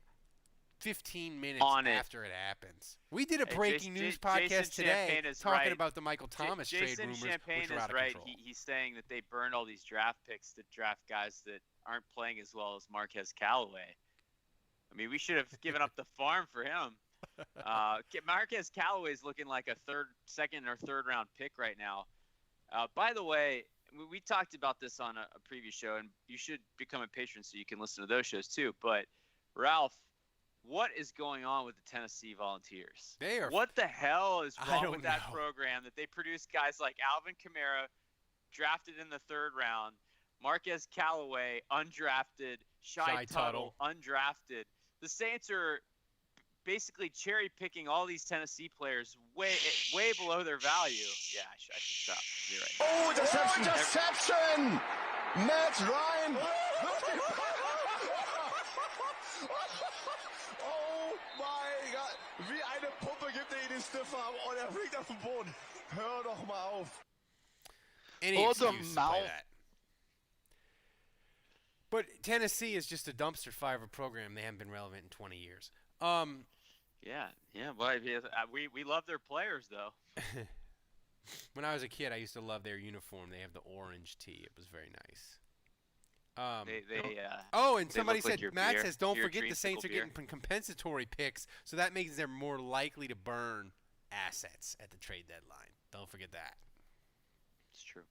15 minutes after it happens. We did a breaking news podcast today talking about the Michael Thomas trade rumors, which are out of control. He's saying that they burned all these draft picks to draft guys that aren't playing as well as Marquez Callaway. I mean, we should have given up the farm for him. Marquez Callaway is looking like a second or third round pick right now. By the way, we talked about this on a previous show, and you should become a patron so you can listen to those shows too. But Ralph, what is going on with the Tennessee Volunteers? What the hell is wrong with that program that they produce guys like Alvin Kamara, drafted in the 3rd round, Marquez Callaway, undrafted, Shy Tuttle, undrafted. The Saints are basically cherry-picking all these Tennessee players way below their value. Yeah, I should stop. You're right. Oh, interception! Matt Ryan! Wie eine Puppe gibt ihn Stiffer und fliegt auf den Boden. Hör doch mal auf. Any excuse to play that. But Tennessee is just a dumpster fire of a program. They haven't been relevant in 20 years. Yeah. Well, we love their players, though. When I was a kid, I used to love their uniform. They have the orange tee. It was very nice. And somebody said, Matt says, don't forget the Saints are getting compensatory picks, so that makes them more likely to burn assets at the trade deadline. Don't forget that. It's true.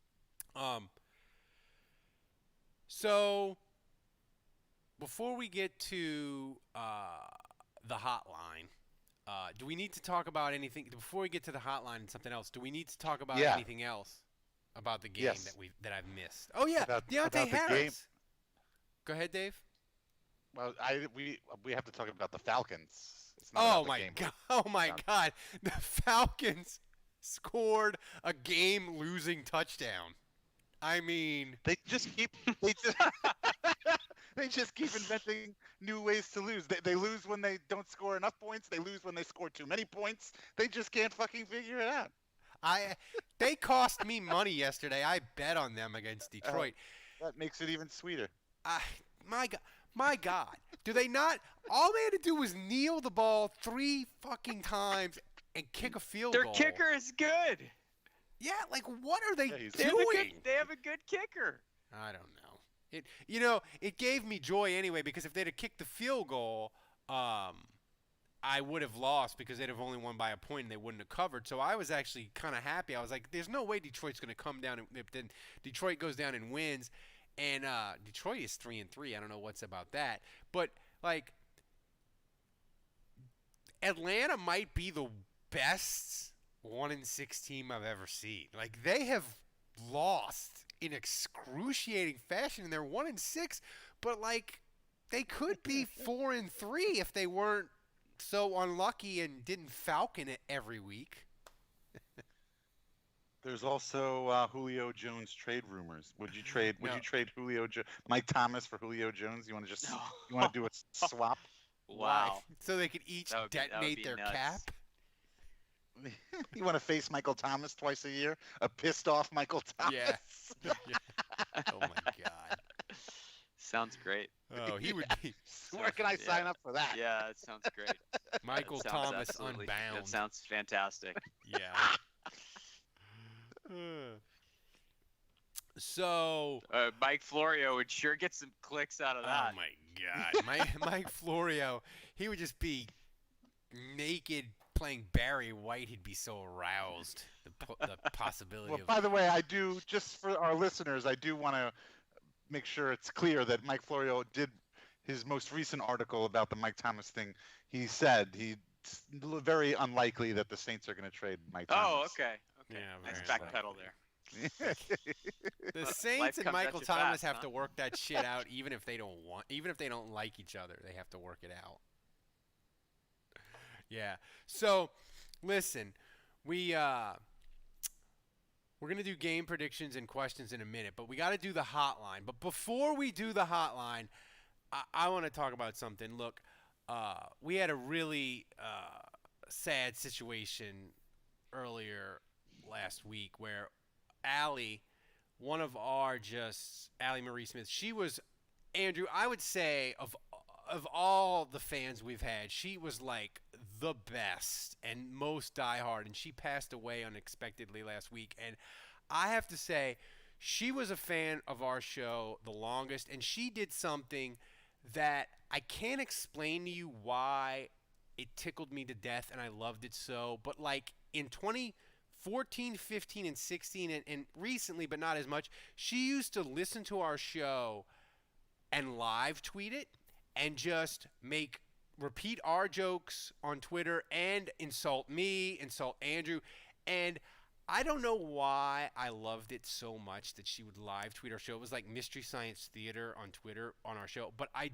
So before we get to the hotline, do we need to talk about anything before we get to the hotline and something else? Do we need to talk about anything else about the game that I've missed? Oh yeah, Deontay Harris. Go ahead, Dave. Well, we have to talk about the Falcons. Oh my God! The Falcons scored a game-losing touchdown. I mean, they just keep inventing new ways to lose. They lose when they don't score enough points. They lose when they score too many points. They just can't fucking figure it out. They cost me money yesterday. I bet on them against Detroit. That makes it even sweeter. My God. Do they not? All they had to do was kneel the ball 3 fucking times and kick a field goal. Their kicker is good. Yeah, like what are they doing? They have a good kicker. I don't know. It gave me joy anyway, because if they'd have kicked the field goal, I would have lost because they'd have only won by a point and they wouldn't have covered. So I was actually kind of happy. I was like, there's no way Detroit's going to come down. Then Detroit goes down and wins. And Detroit is 3-3. I don't know what's about that. But, like, Atlanta might be the best 1-6 team I've ever seen. Like, they have lost in excruciating fashion, and they're 1-6. But, like, they could be 4-3 if they weren't so unlucky and didn't falcon it every week. There's also Julio Jones trade rumors. Would you trade Julio Mike Thomas for Julio Jones? You want to do a swap? Wow. So they could each detonate their cap? You want to face Michael Thomas twice a year? A pissed off Michael Thomas? Yeah. Oh my God. Sounds great. Oh, he would be. Where can I sign up for that? Yeah, it sounds great. Michael Thomas Unbound. That sounds fantastic. Yeah. So Mike Florio would sure get some clicks out of that. Oh my God, Mike Florio, he would just be naked playing Barry White. He'd be so aroused. The possibility. Well, by the way, I do, just for our listeners, I do want to make sure it's clear that Mike Florio did his most recent article about the Mike Thomas thing. He said it's very unlikely that the Saints are going to trade Mike Thomas. Oh, okay. Okay. Yeah, Nice very back nice. pedal there. The Life Saints and comes at Michael you Thomas fast, have huh? to work that shit out, even if they don't like each other. They have to work it out. Yeah. So, listen, we're gonna do game predictions and questions in a minute, but we got to do the hotline. But before we do the hotline, I want to talk about something. Look, we had a really sad situation earlier last week where Allie, one of our Allie Marie Smith, she was, Andrew, I would say of all the fans we've had, she was like the best and most diehard, and she passed away unexpectedly last week. And I have to say, she was a fan of our show the longest, and she did something that I can't explain to you why it tickled me to death and I loved it so. But like in 2014, 15, and 16, and recently, but not as much, she used to listen to our show and live tweet it and just repeat our jokes on Twitter and insult me, insult Andrew. And I don't know why I loved it so much that she would live tweet our show. It was like Mystery Science Theater on Twitter on our show. But I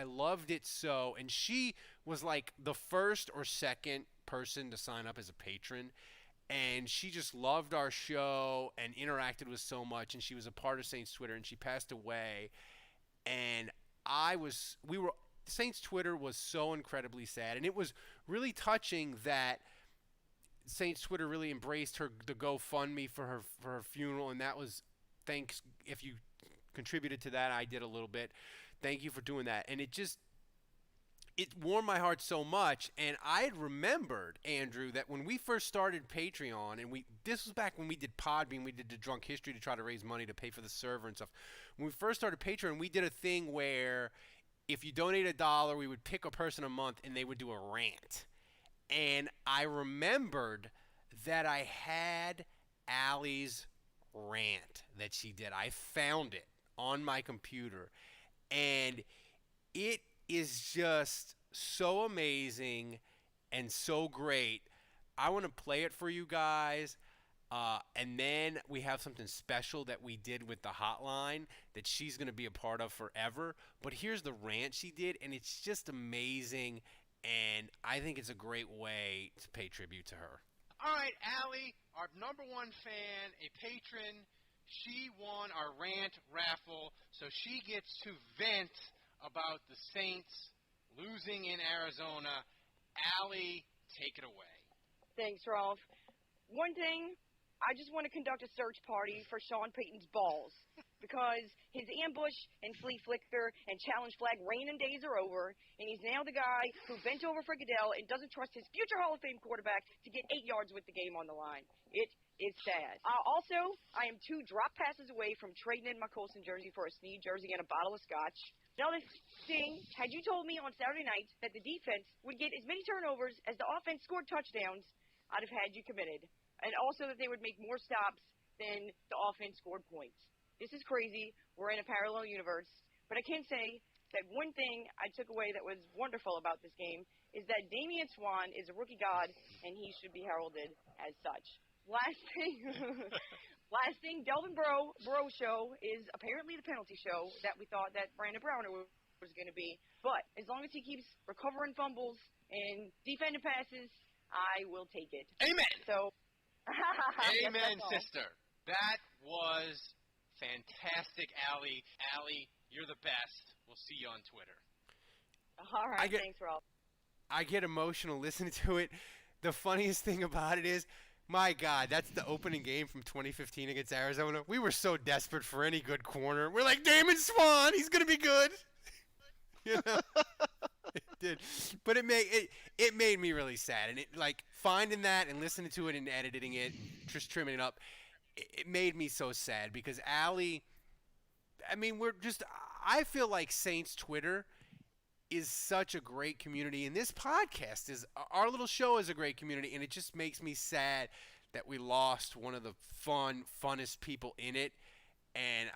loved it so. And she was like the first or second person to sign up as a patron. And she just loved our show and interacted with so much. And she was a part of Saints Twitter, and she passed away. And Saints Twitter was so incredibly sad. And it was really touching that Saints Twitter really embraced the GoFundMe for her funeral, and that was thanks. If you contributed to that, I did a little bit. Thank you for doing that, and it warmed my heart so much. And I had remembered, Andrew, that when we first started Patreon, and this was back when we did Podbean, we did the Drunk History to try to raise money to pay for the server and stuff. When we first started Patreon, we did a thing where if you donate $1, we would pick a person a month, and they would do a rant. And I remembered that I had Allie's rant that she did. I found it on my computer. And it is just so amazing and so great. I want to play it for you guys. And then we have something special that we did with the hotline that she's going to be a part of forever. But here's the rant she did, and it's just amazing. And I think it's a great way to pay tribute to her. All right, Allie, our number one fan, a patron, she won our rant raffle, so she gets to vent about the Saints losing in Arizona. Allie, take it away. Thanks, Rolf. One thing, I just want to conduct a search party for Sean Payton's balls because his ambush and flea flicker and challenge flag reigning days are over, and he's now the guy who bent over for Goodell and doesn't trust his future Hall of Fame quarterback to get 8 yards with the game on the line. It is sad. Also, I am 2 drop passes away from trading in my Colson jersey for a Snead jersey and a bottle of scotch. Another thing, had you told me on Saturday night that the defense would get as many turnovers as the offense scored touchdowns, I'd have had you committed. And also that they would make more stops than the offense scored points. This is crazy. We're in a parallel universe. But I can say that one thing I took away that was wonderful about this game is that Damian Swan is a rookie god, and he should be heralded as such. Last thing, Delvin Breaux show is apparently the penalty show that we thought that Brandon Browner was going to be. But as long as he keeps recovering fumbles and defending passes, I will take it. Amen. So, amen, sister. That was fantastic, Allie. Allie, you're the best. We'll see you on Twitter. All right, thanks, Rob. I get emotional listening to it. The funniest thing about it is, my God, that's the opening game from 2015 against Arizona. We were so desperate for any good corner. We're like, Damon Swan, he's going to be good. You know? It did. But it made me really sad. And it, like, finding that and listening to it and editing it, just trimming it up, it made me so sad because Allie, I mean, I feel like Saints Twitter is such a great community, and this podcast our little show is a great community, and it just makes me sad that we lost one of the funnest people in it. And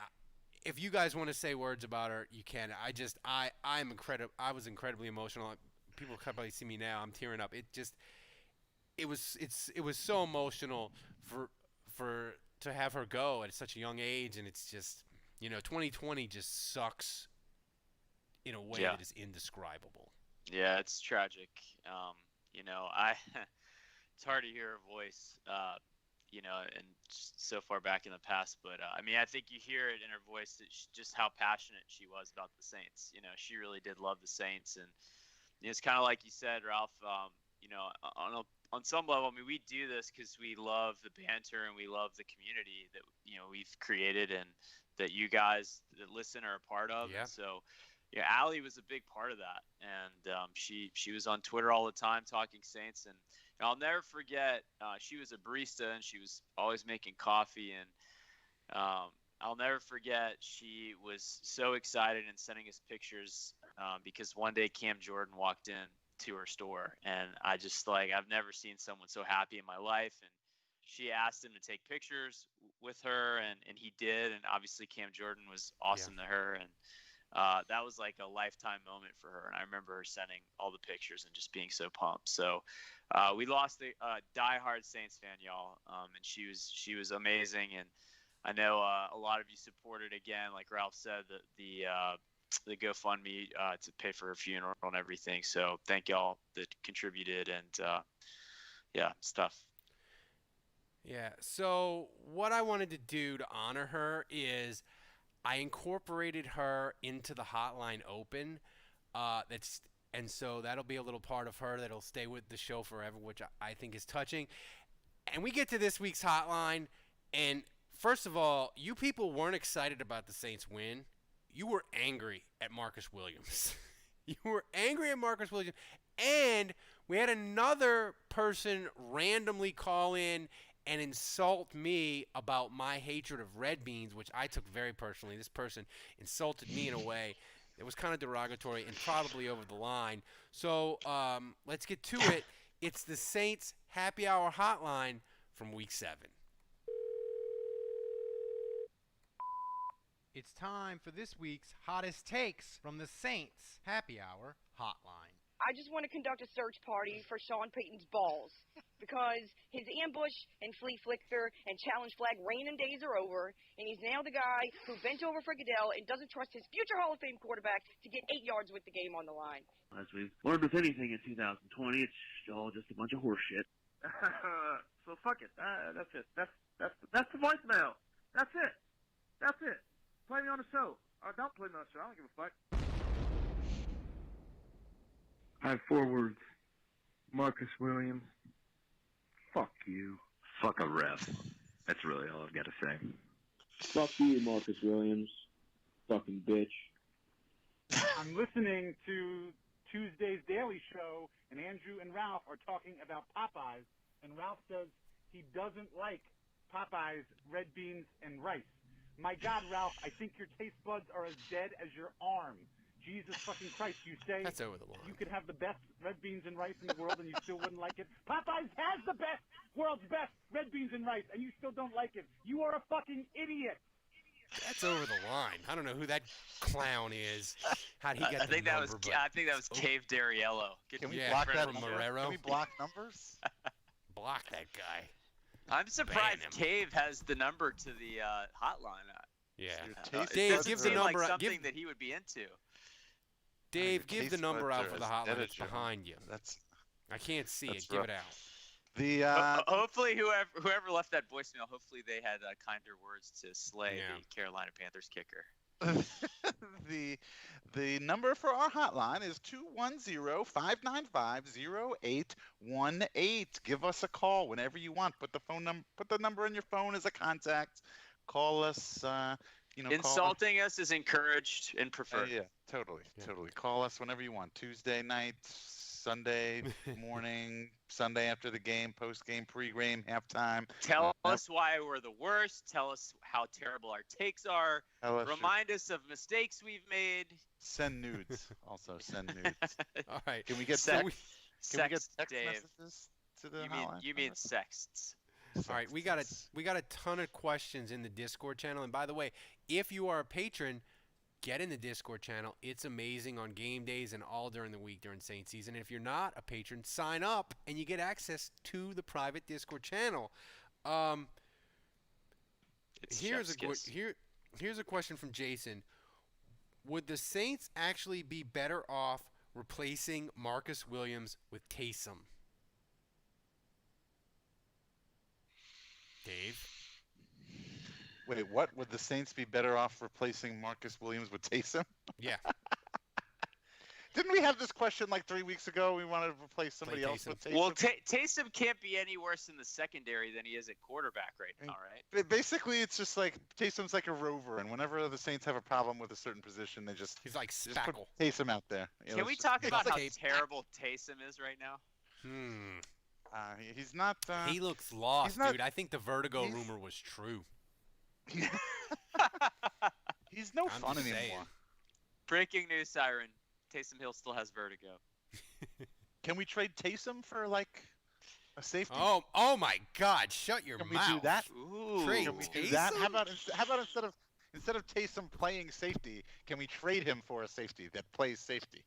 if you guys want to say words about her, you can. I'm incredible. I was incredibly emotional. People can probably see me now. I'm tearing up. It was so emotional to have her go at such a young age, and it's just 2020 just sucks in a way that is indescribable. Yeah, it's tragic. It's hard to hear her voice, and so far back in the past. But I think you hear it in her voice that just how passionate she was about the Saints. She really did love the Saints, and it's kind of like you said, Ralph. On some level, we do this because we love the banter and we love the community that we've created and that you guys that listen are a part of. Yeah. And so. Yeah, Allie was a big part of that, and she was on Twitter all the time talking Saints, and I'll never forget. She was a barista, and she was always making coffee, and I'll never forget. She was so excited and sending us pictures because one day Cam Jordan walked in to her store, and I just I've never seen someone so happy in my life, and she asked him to take pictures with her, and he did, and obviously Cam Jordan was awesome to her, and. That was like a lifetime moment for her, and I remember her sending all the pictures and just being so pumped. So we lost a diehard Saints fan, y'all, and she was amazing. And I know a lot of you supported again, like Ralph said, the GoFundMe to pay for her funeral and everything. So thank y'all that contributed, and it's tough. Yeah. So what I wanted to do to honor her is. I incorporated her into the Hotline Open. And so that'll be a little part of her that'll stay with the show forever, which I think is touching. And we get to this week's Hotline, and first of all, you people weren't excited about the Saints win. You were angry at Marcus Williams. You were angry at Marcus Williams. And we had another person randomly call in and insult me about my hatred of red beans, which I took very personally. This person insulted me in a way that was kind of derogatory and probably over the line. So let's get to it. It's the Saints Happy Hour Hotline from Week 7. It's time for this week's hottest takes from the Saints Happy Hour Hotline. I just want to conduct a search party for Sean Payton's balls because his ambush and flea flicker and challenge flag reigning days are over, and he's now the guy who bent over for Goodell and doesn't trust his future Hall of Fame quarterback to get 8 yards with the game on the line. As we've learned with anything in 2020, it's all just a bunch of horse shit. So fuck it. That's it. That's the voicemail. That's it. Play me on the show. Or don't play me on the show. I don't give a fuck. I have 4 words. Marcus Williams. Fuck you. Fuck a ref. That's really all I've got to say. Fuck you, Marcus Williams. Fucking bitch. I'm listening to Tuesday's Daily Show, and Andrew and Ralph are talking about Popeyes, and Ralph says he doesn't like Popeyes red beans and rice. My God, Ralph, I think your taste buds are as dead as your arm. Jesus fucking Christ, you say that's over the line. You could have the best red beans and rice in the world and you still wouldn't like it? Popeyes has the best, world's best red beans and rice, and you still don't like it. You are a fucking idiot. That's over the line. I don't know who that clown is. How'd he get I think that was Cave Dariello. Can we block that number? Marrero? Can we block numbers? Block that guy. I'm surprised Cave has the number to the hotline. Yeah. Dave, give the number. Like something that he would be into. Dave, give the number out for the hotline. It's behind you. I can't see it. Give it out. Hopefully, whoever left that voicemail, hopefully they had kinder words to slay the Carolina Panthers kicker. The number for our hotline is 210-595-0818. Give us a call whenever you want. Put the number in your phone as a contact. Call us. Insulting us is encouraged and preferred. Yeah, totally. Call us whenever you want. Tuesday night, Sunday morning, Sunday after the game, post-game, pre-game, halftime. Tell us why we're the worst. Tell us how terrible our takes are. Remind us of mistakes we've made. Send nudes. Also, send nudes. All right. Can we get text messages to the hotline? You mean sexts. All right, we got a ton of questions in the Discord channel, and by the way, if you are a patron, get in the Discord channel. It's amazing on game days and all during the week during Saints season. And if you're not a patron, sign up and you get access to the private Discord channel. Here's a question from Jason. Would the Saints actually be better off replacing Marcus Williams with Taysom? Dave? Wait, what? Would the Saints be better off replacing Marcus Williams with Taysom? Yeah. Didn't we have this question like 3 weeks ago? We wanted to replace somebody else with Taysom. Well, Taysom can't be any worse in the secondary than he is at quarterback right now, right? Basically, it's just like Taysom's like a rover, and whenever the Saints have a problem with a certain position, he's like just put Spackle. Taysom out there. Can we talk about how terrible Taysom is right now? He's not. He looks lost, not, dude. I think the vertigo rumor was true. He's no fun anymore. Breaking news siren. Taysom Hill still has vertigo. Can we trade Taysom for like a safety? Oh my God! Shut your mouth. Can we do that? Trade Can we Taysom? do that? How about instead of Taysom playing safety, can we trade him for a safety that plays safety?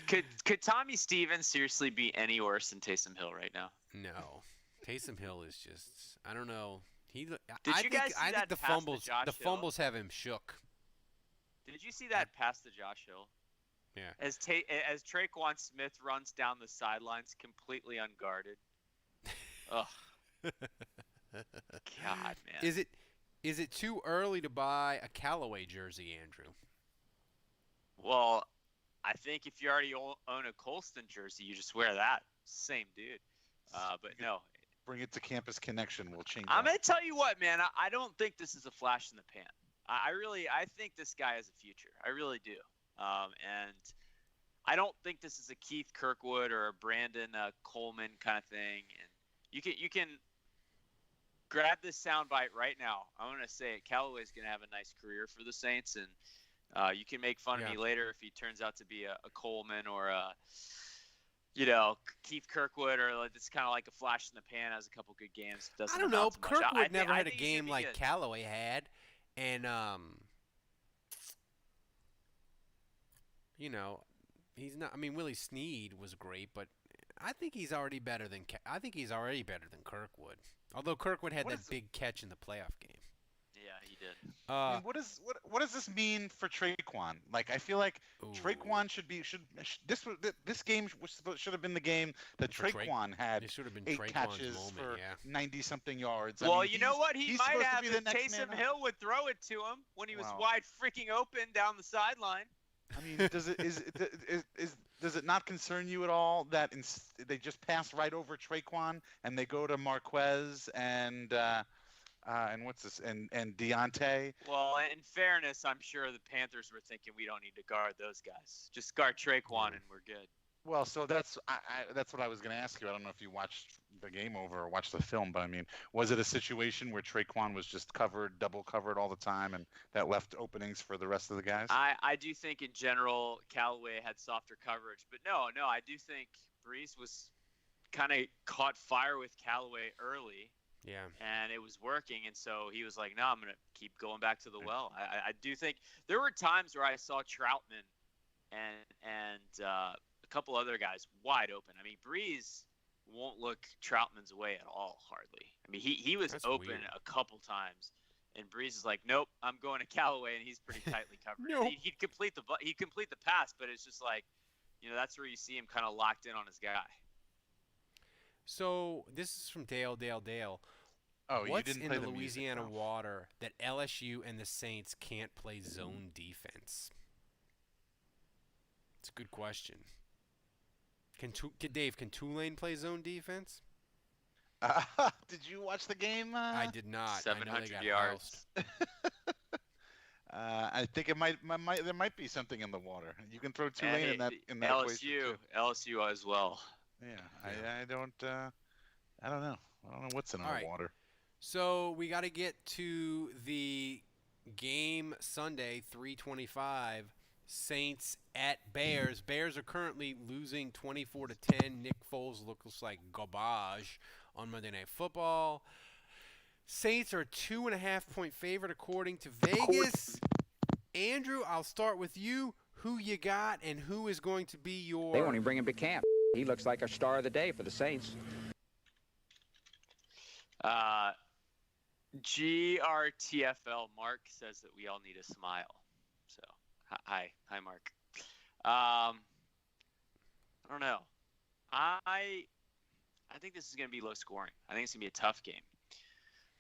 Could Tommy Stevens seriously be any worse than Taysom Hill right now? No, Taysom Hill is just. I don't know. I think the fumbles have him shook. Did you see that pass to Josh Hill? Yeah. As Traquan Smith runs down the sidelines completely unguarded. Ugh. God, man. Is it too early to buy a Callaway jersey, Andrew? Well, I think if you already own a Colston jersey, you just wear that. Same dude. But no. Bring it to Campus Connection. We'll change. I'm gonna tell you what, man. I don't think this is a flash in the pan. I think this guy has a future. I really do. And I don't think this is a Keith Kirkwood or a Brandon Coleman kind of thing. And you can grab this soundbite right now. I'm going to say it. Callaway's going to have a nice career for the Saints, and you can make fun of me later if he turns out to be a Coleman or a Keith Kirkwood, or it's kind of like a flash in the pan, has a couple good games. I don't know. Kirkwood never had a game like Callaway had. And, he's not. I mean, Willie Snead was great, but I think he's already better than Kirkwood. Although Kirkwood had that big catch in the playoff game. Yeah, he did. I mean, what does this mean for Traquan? Like, I feel like Traquan should this game should have been the game that Traquan had 8 catches for 90-something yards. Well, you know what? He might have if Taysom Hill would throw it to him when he was wide freaking open down the sideline. I mean, does it not concern you at all that they just pass right over Traquan and they go to Marquez and what's this and Deontay? Well, in fairness, I'm sure the Panthers were thinking we don't need to guard those guys. Just guard Traquan and we're good. Well, so that's what I was going to ask you. I don't know if you watched the game over or watched the film, but I mean, was it a situation where Traquan was just double covered all the time, and that left openings for the rest of the guys? I do think in general Callaway had softer coverage, but no, I do think Brees was kind of caught fire with Callaway early. Yeah. And it was working, and so he was like, no, I'm going to keep going back to the well. I do think there were times where I saw Troutman and a couple other guys wide open. I mean, Brees won't look Troutman's way at all, hardly. I mean, he was open weird. A couple times, and Brees is like, nope, I'm going to Callaway, and he's pretty tightly covered. Nope. He'd complete the pass, but it's just like, that's where you see him kind of locked in on his guy. So this is from Dale. Oh, what's you didn't in play the the Louisiana music, water that LSU and the Saints can't play zone defense? It's a good question. Can Tulane play zone defense? Did you watch the game? I did not. 700 yards. I think there might be something in the water. You can throw Tulane in that equation too. LSU as well. Yeah. I don't know. I don't know what's in the water. So we got to get to the game Sunday, 3:25. Saints at Bears. Bears are currently losing 24-10. Nick Foles looks like garbage on Monday Night Football. Saints are 2.5-point favorite according to Vegas. Andrew, I'll start with you. Who you got, and who is going to be your... They won't even bring him to camp. He looks like a star of the day for the Saints. GRTFL Mark says that we all need a smile. So, hi, Mark. I don't know. I think this is going to be low scoring. I think it's going to be a tough game.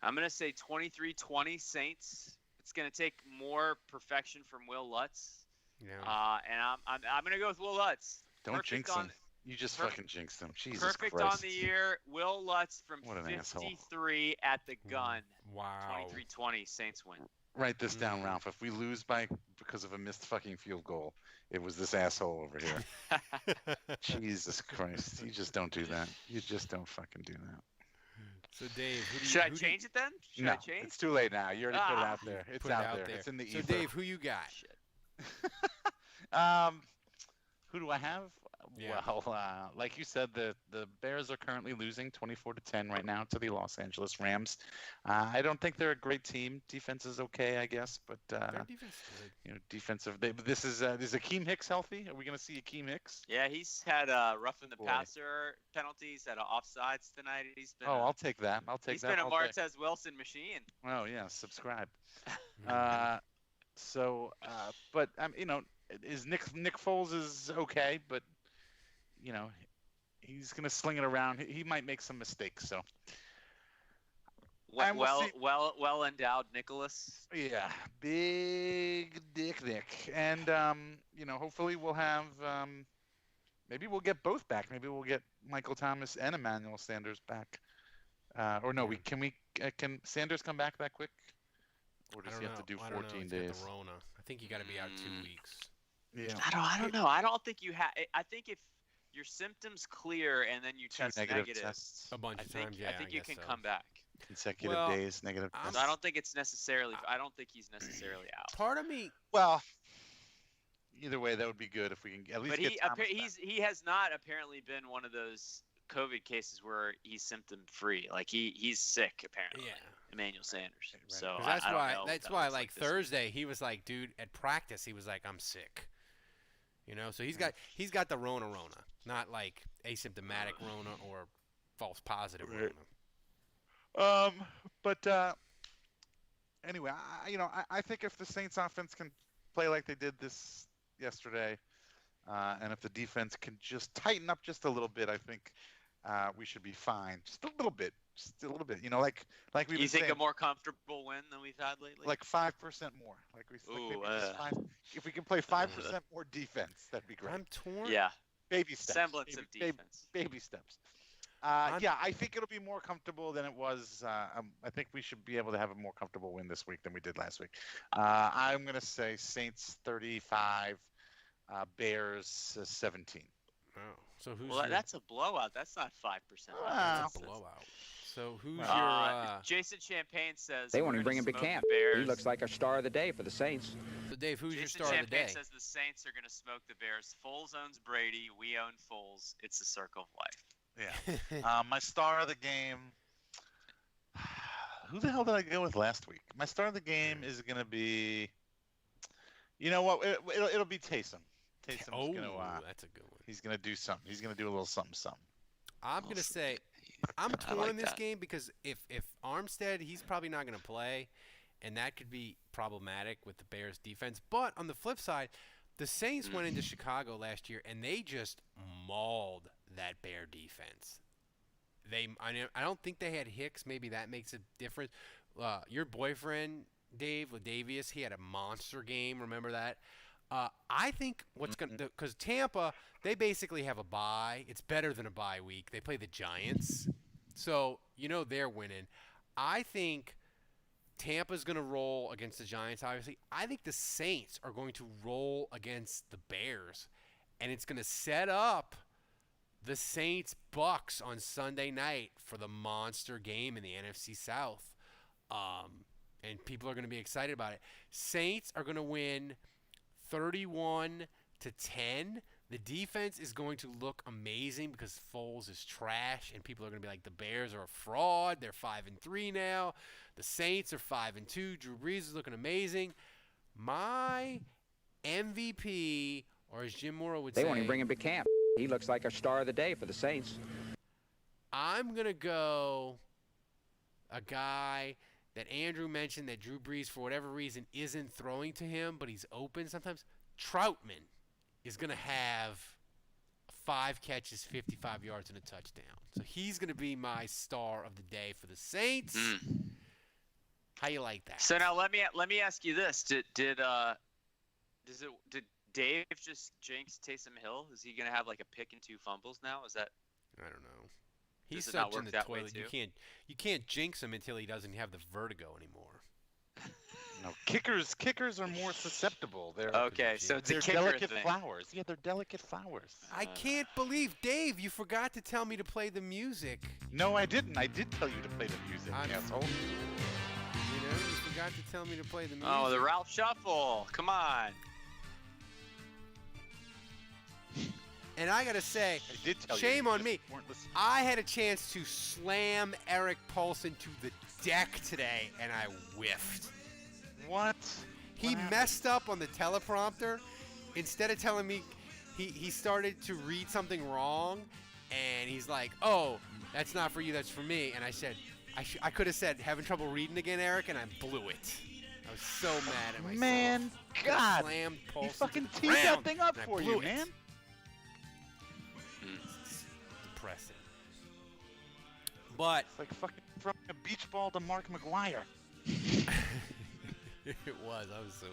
I'm going to say 23-20 Saints. It's going to take more perfection from Will Lutz. Yeah. And I'm going to go with Will Lutz. Don't jinx him. You just fucking jinxed him. Jesus Perfect Christ. on the year. Will Lutz from What an 53 at the gun. Wow. 23-20 Saints win. Write this down, Ralph. If we lose because of a missed fucking field goal, it was this asshole over here. Jesus Christ. You just don't do that. You just don't fucking do that. So, Dave, Should I change it then? Should I change? It's too late now. You already put it out there. It's out there. It's in the ether. So, Dave, who you got? Who do I have? Yeah. Well, like you said, the Bears are currently losing 24-10 right now to the Los Angeles Rams. I don't think they're a great team. Defense is okay, I guess, but their defense is good. You know, defensive. This is Akeem Hicks healthy? Are we going to see Akeem Hicks? Yeah, he's had roughing the passer penalties, had offsides tonight. He's been. I'll take that. He's been a Martez Wilson machine. Oh yeah, subscribe. But you know, is Nick Foles is okay, but you know, he's gonna sling it around. He might make some mistakes. So, well endowed Nicholas. Yeah, big dick Nick, and you know, hopefully we'll have maybe we'll get both back. Maybe we'll get Michael Thomas and Emmanuel Sanders back. Or no, can Sanders come back that quick? Or does he have to do 14 days? The Rona. I think you got to be out 2 weeks. Yeah. I don't know. I don't think you have. I think if your symptoms clear and then you test negative tests a bunch of times, I think you can come back. Consecutive days, negative tests. I don't think it's necessarily. I don't think he's necessarily out. Part of me. Well, either way, that would be good if we can at least get Thomas back. He has not apparently been one of those COVID cases where he's symptom free. Like he's sick apparently. Yeah. Emmanuel Sanders. Right. So that's why like Thursday he was like, dude, at practice he was like, I'm sick. You know, so he's got the Rona, not like asymptomatic Rona or false positive Rona. But anyway, I think if the Saints offense can play like they did this yesterday, and if the defense can just tighten up just a little bit, I think we should be fine. Just a little bit. You know, like we've been saying. You think a more comfortable win than we've had lately? Like 5% more. If we can play 5% more defense, that'd be great. I'm torn. Yeah. Baby steps. Semblance of defense. Baby steps. Yeah, I think it'll be more comfortable than it was. I think we should be able to have a more comfortable win this week than we did last week. I'm going to say Saints 35, Bears 17. Oh, so who's that's a blowout. That's not 5%. That's a blowout. So who's your Jason Champagne says they want to bring him to camp. He looks like a star of the day for the Saints. So Dave, who's your star Champagne of the day? Says the Saints are going to smoke the Bears. Foles owns Brady. We own Foles. It's a circle of life. Yeah. My star of the game. Who the hell did I go with last week? My star of the game is going to be. You know what? It'll be Taysom. Taysom's that's a good one. He's going to do something. He's going to do a little something. I'm going to say. I'm torn in this game because if Armstead, he's probably not going to play, and that could be problematic with the Bears defense. But on the flip side, the Saints went into Chicago last year, and they just mauled that Bear defense. I don't think they had Hicks. Maybe that makes a difference. Your boyfriend, Dave Ladavius, he had a monster game. Remember that? I think what's going to – because Tampa, they basically have a bye. It's better than a bye week. They play the Giants. So, they're winning. I think Tampa's going to roll against the Giants, obviously. I think the Saints are going to roll against the Bears. And it's going to set up the Saints-Bucks on Sunday night for the monster game in the NFC South. And people are going to be excited about it. Saints are going to win – 31-10. The defense is going to look amazing because Foles is trash, and people are going to be like, the Bears are a fraud. They're 5-3 now. The Saints are 5-2. Drew Brees is looking amazing. My MVP, or as Jim Morrow would say, they want to bring him to camp. He looks like a star of the day for the Saints. I'm going to go a guy that Andrew mentioned that Drew Brees, for whatever reason, isn't throwing to him, but he's open sometimes. Troutman is going to have 5 catches, 55 yards, and a touchdown. So he's going to be my star of the day for the Saints. How you like that? So now let me ask you this: Did Dave just jinx Taysom Hill? Is he going to have like a pick and 2 fumbles now? Is that? I don't know. He's Does it not such in work the that way toilet. too? You can't jinx him until he doesn't have the vertigo anymore. No, kickers are more susceptible. They're Okay, so it's a they're kicker delicate thing. flowers. Yeah, they're delicate flowers. I can't believe, Dave, you forgot to tell me to play the music. No, I didn't. I did tell you to play the music, asshole. You know, you forgot to tell me to play the music. Oh, the Ralph Shuffle. Come on. And I got to say, I did tell you. shame You on just me. weren't listening. I had a chance to slam Eric Paulson to the deck today, and I whiffed. What? He messed up on the teleprompter. Instead of telling me, he started to read something wrong, and he's like, "Oh, that's not for you, that's for me." And I said, I could have said, "Having trouble reading again, Eric," and I blew it. I was so mad at myself. Man, God, Slammed he Paulson fucking to the teed that ground, thing up and I for blew you, it. man. It's depressing. But It's like fucking throwing a beach ball to Mark McGuire. it was. I was so.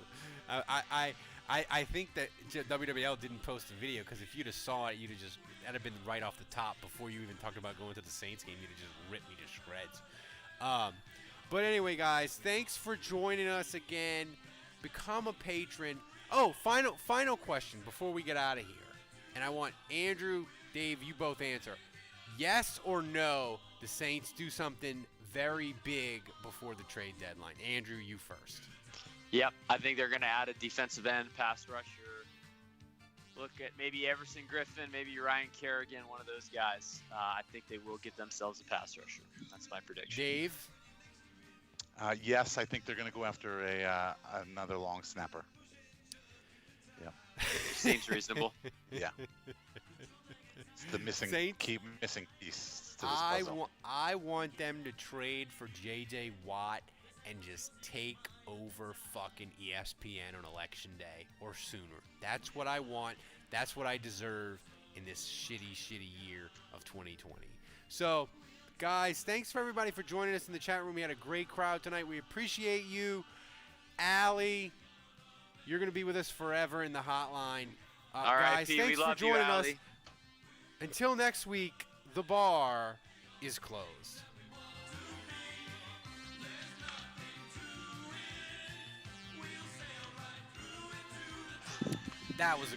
I think that WWL didn't post a video because if you'd have saw it, that'd have been right off the top before you even talked about going to the Saints game. You'd have just ripped me to shreds. But anyway, guys, thanks for joining us again. Become a patron. Oh, final question before we get out of here, and I want Andrew, Dave, you both answer. Yes or no? The Saints do something very big before the trade deadline. Andrew, you first. Yep, I think they're going to add a defensive end, pass rusher. Look at maybe Everson Griffin, maybe Ryan Kerrigan, one of those guys. I think they will get themselves a pass rusher. That's my prediction. Dave? Yes, I think they're going to go after another long snapper. Yeah. Seems reasonable. Yeah. It's the missing piece to this puzzle. I want them to trade for J.J. Watt and just take over fucking ESPN on Election Day or sooner. That's what I want. That's what I deserve in this shitty year of 2020. So, guys, thanks for everybody for joining us in the chat room. We had a great crowd tonight. We appreciate you. Allie, you're going to be with us forever in the hotline. All right, guys, P, thanks we for love you, joining us. Allie. Until next week, the bar is closed. That was a good